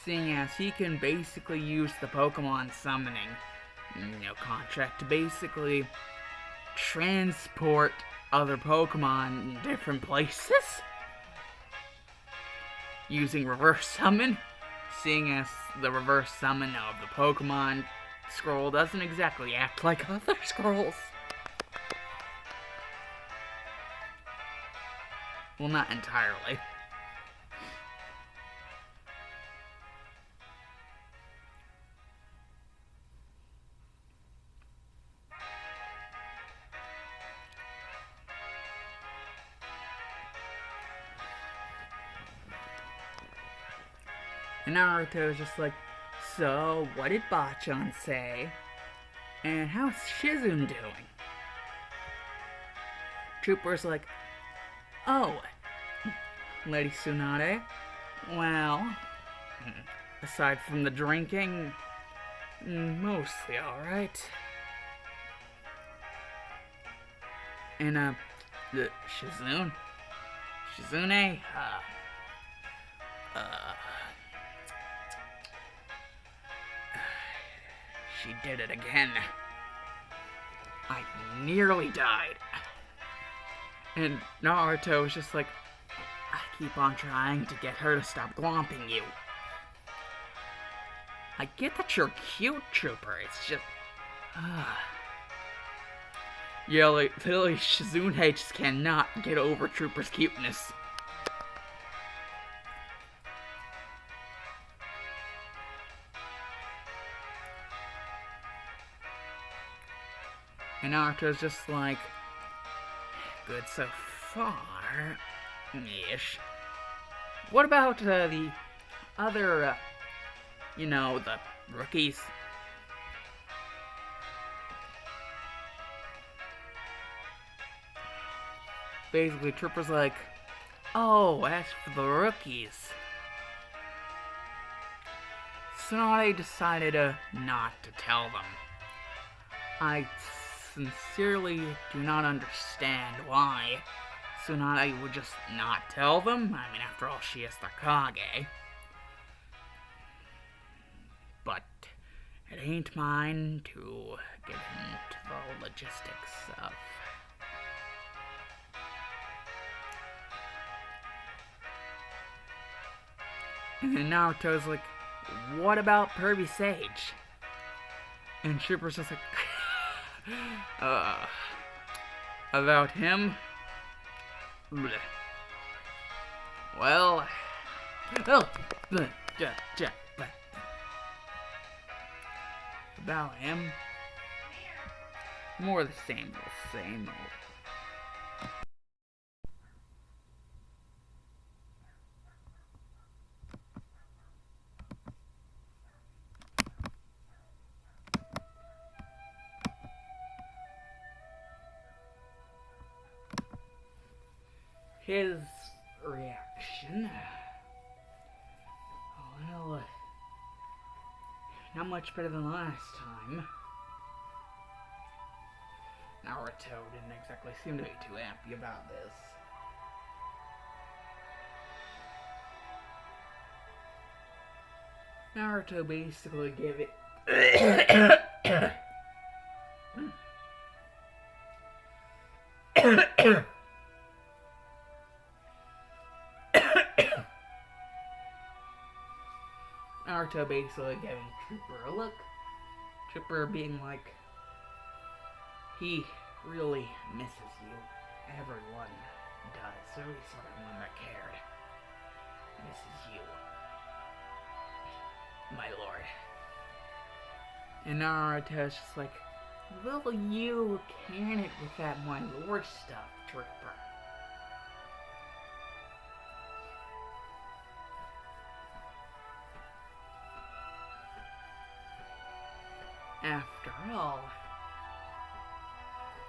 Seeing as he can basically use the Pokemon summoning, contract to basically transport other Pokemon in different places. Using reverse summon, seeing as the reverse summon of the Pokemon scroll doesn't exactly act like other scrolls. Well, not entirely. And Naruto's just like, so, what did Bachan say? And how's Shizune doing? Trooper's like, oh, Lady Tsunade, well, aside from the drinking, mostly alright. And, the Shizune, she did it again. I nearly died. And Naruto is just like, I keep on trying to get her to stop glomping you. I get that you're cute, Trooper. It's just, yeah, like, literally, Shizune just cannot get over Trooper's cuteness. And Naruto's just like, good so far, ish. What about the other, the rookies? Basically, Trooper's like, oh, as for the rookies, Tsunade decided not to tell them. I sincerely do not understand why Tsunade would just not tell them. I mean, after all, she is the Kage. But it ain't mine to get into the logistics of. And then Naruto's like, what about Pervy Sage? And Trooper's just like, about him? Bleh. Well, about him, more the same old. His reaction, well, not much better than last time. Naruto didn't exactly seem to be too happy about this. Naruto basically gave it Naruto basically giving Trooper a look. Trooper being like, he really misses you. Everyone does. At least everyone that cared misses you, my lord. And Naruto's just like, will you can it with that my lord stuff, Trooper? After all,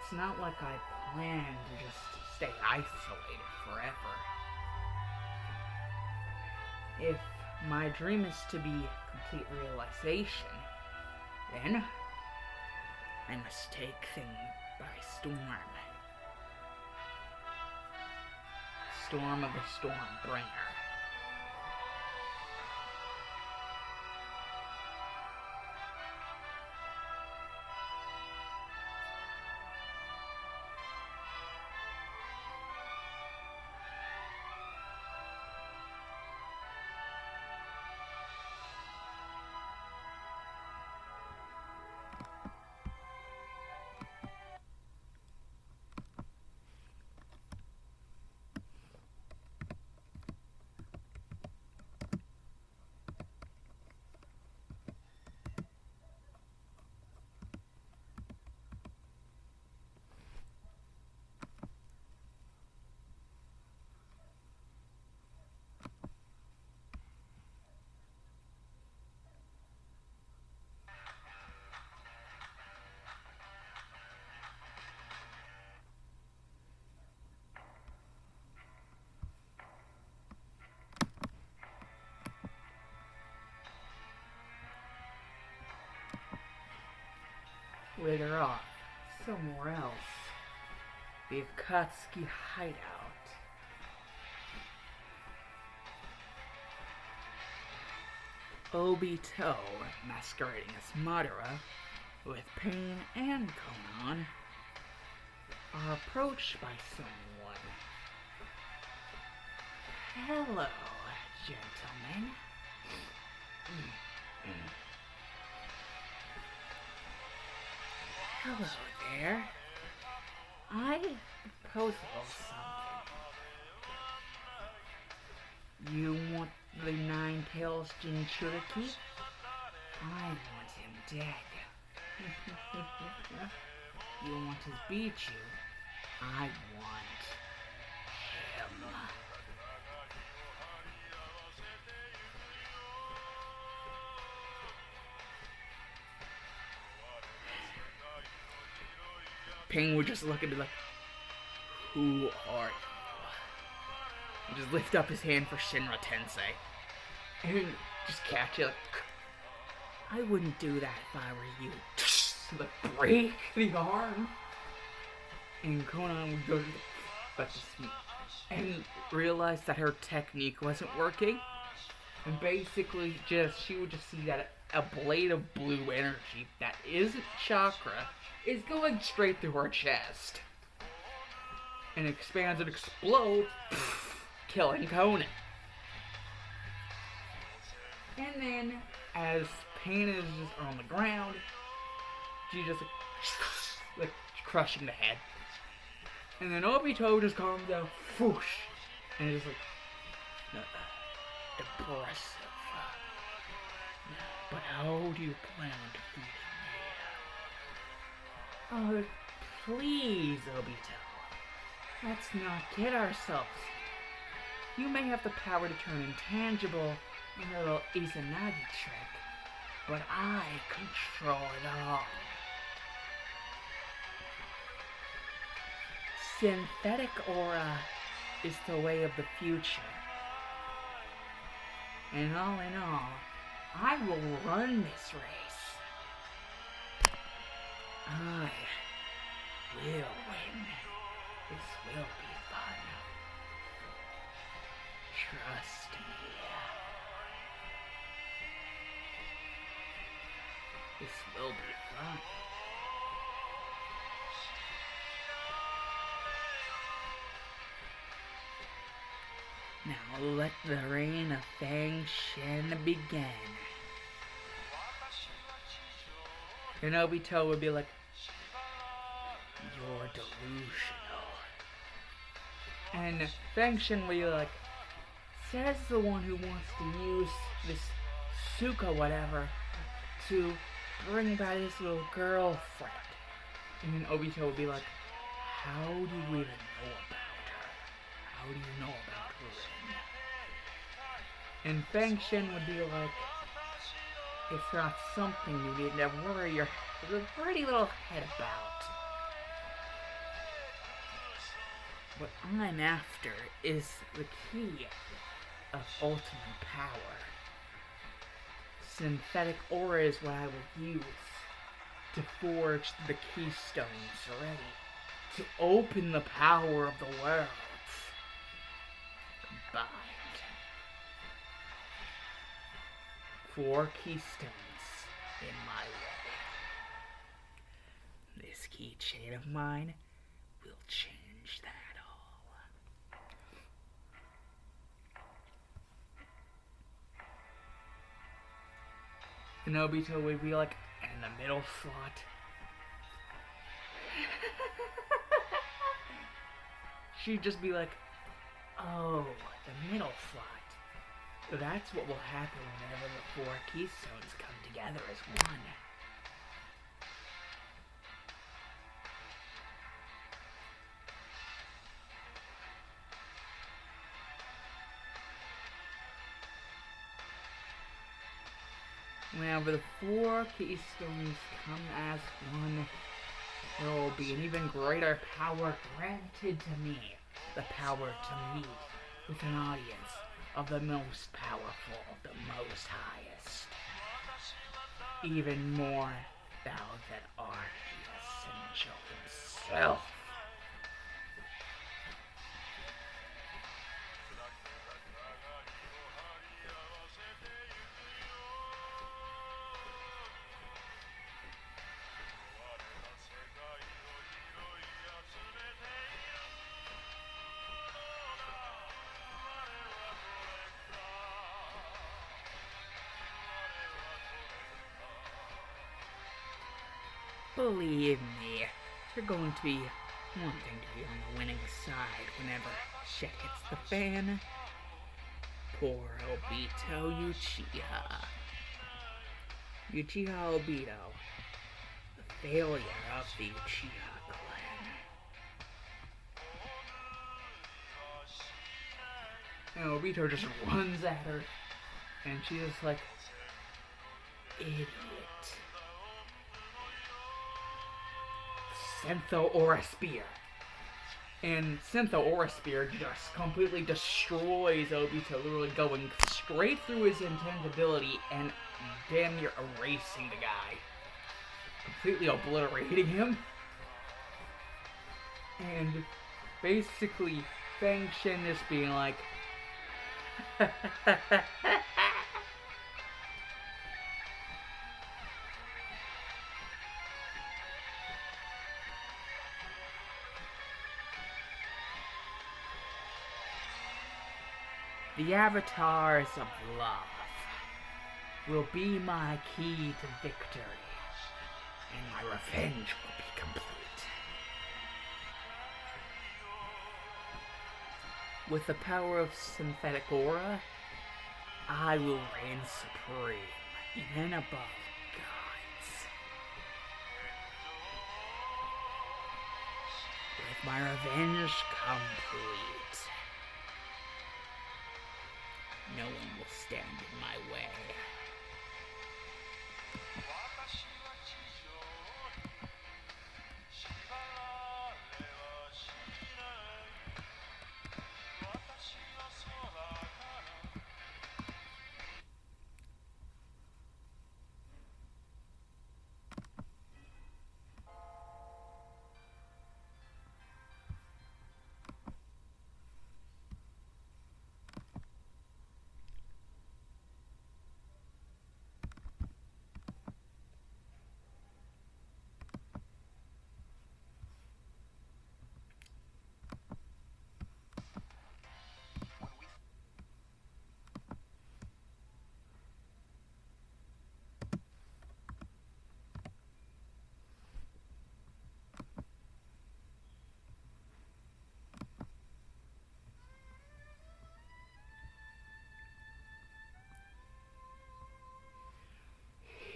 it's not like I plan to just stay isolated forever. If my dream is to be complete realization, then I must take things by storm. Storm of the Stormbringer. Later off, somewhere else, the Akatsuki hideout. Obito, masquerading as Madara, with Pain and Konan, are approached by someone. Hello, gentlemen. Hello there. I propose a little something. You want the Nine Tails Jinchuriki? I want him dead. You want his Bichu? I want him. Ping would just look at me like, who are you? And just lift up his hand for Shinra Tensei. And just catch it like, I wouldn't do that if I were you. Like, break the arm. And Konan would go back to sleep. And realize that her technique wasn't working. And basically she would just see that a blade of blue energy that isn't chakra is going straight through her chest. And expands and explodes, killing Conan. And then, as Pain is just on the ground, she just like crushing the head. And then Obito just comes out, whoosh, and it's just like, impressive. But how do you plan on defeating me? Oh, please, Obito. Let's not kid ourselves. You may have the power to turn intangible in a little Izanagi trick, but I control it all. Synthetic aura is the way of the future. And all in all, I will run this race. I will win. This will be fun. Trust This will be fun. Now let the reign of Fang Shen begin. And Obito would be like, "You're delusional." And Fang Shen would be like, "Says the one who wants to use this Suka whatever to bring back his little girlfriend." And then Obito would be like, "How do you even know about her? How do you know about Rin?" And Fang Shen would be like, "It's not something you need to worry your pretty little head about. What I'm after is the key of ultimate power. Synthetic aura is what I will use to forge the keystones ready to open the power of the worlds combined. 4 keystones in my way. This keychain of mine will change that all." And Obito would be like, "In the middle slot." She'd just be like, "Oh, the middle slot. That's what will happen whenever the 4 keystones come together as one." Whenever the 4 keystones come as one, there will be an even greater power granted to me. The power to meet with an audience of the most powerful, the most highest. Even more thou than Arceus Angel himself. Believe me, you're going to be wanting to be on the winning side whenever shit hits the fan. Poor Obito Uchiha. Uchiha Obito, the failure of the Uchiha clan. And Obito just runs at her, and she's just like, "Idiot. Syntho Aura Spear." And Syntho Aura Spear just completely destroys Obito, literally going straight through his intangibility and damn near erasing the guy. Completely obliterating him. And basically, Fang Shen just being like, "The avatars of love will be my key to victory, and my revenge will be complete. With the power of synthetic aura, I will reign supreme, even above gods. With my revenge complete, no one will stand in my way."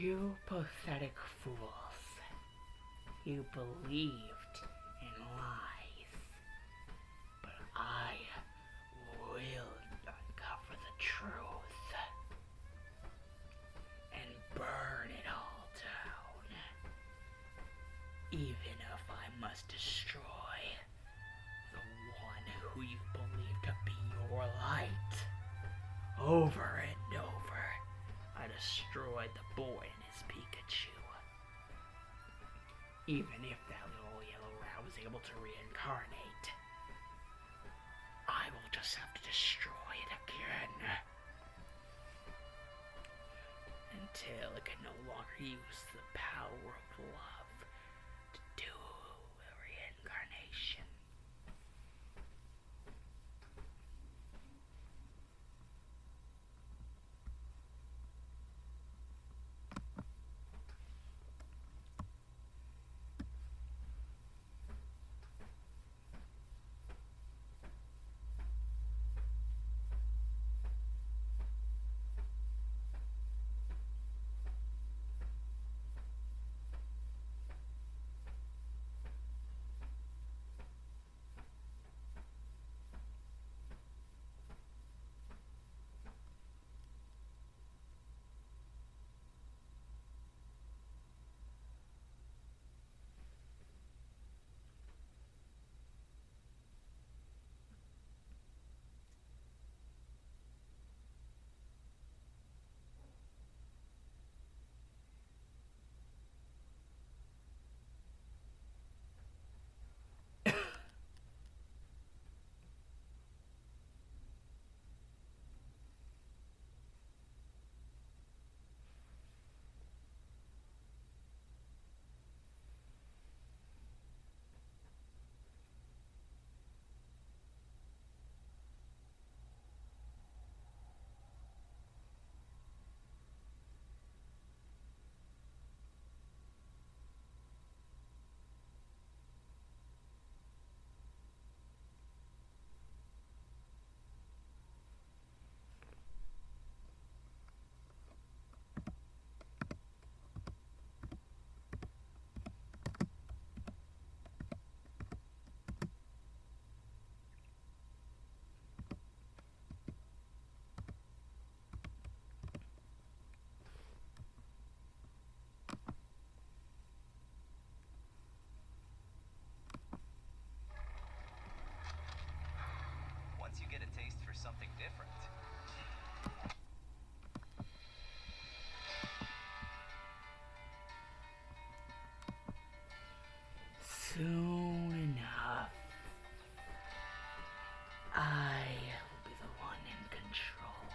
You pathetic fools. You believed in lies. But I will uncover the truth and burn it all down. Even if I must destroy the one who you believe to be your light. Over and over, I destroyed the boy and his Pikachu. Even if that little yellow rat was able to reincarnate, I will just have to destroy it again. Until it can no longer use the power of love to do a reincarnation. Once you get a taste for something different. Soon enough, I will be the one in control.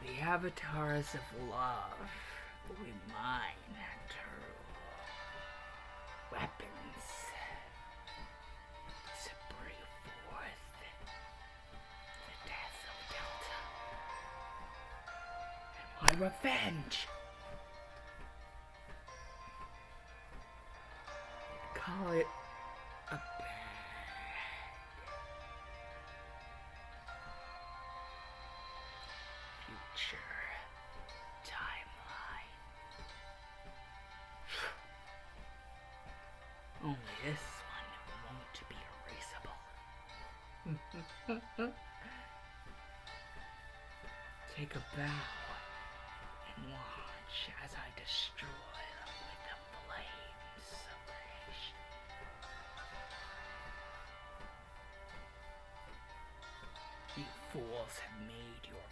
The avatars of love will be mine, Naruo. Weapons to bring forth the death of Delta and my revenge. Call it a bad future timeline. Only this one won't be erasable. Take a bow and watch as I destroy them with the flames of rage. You fools have made your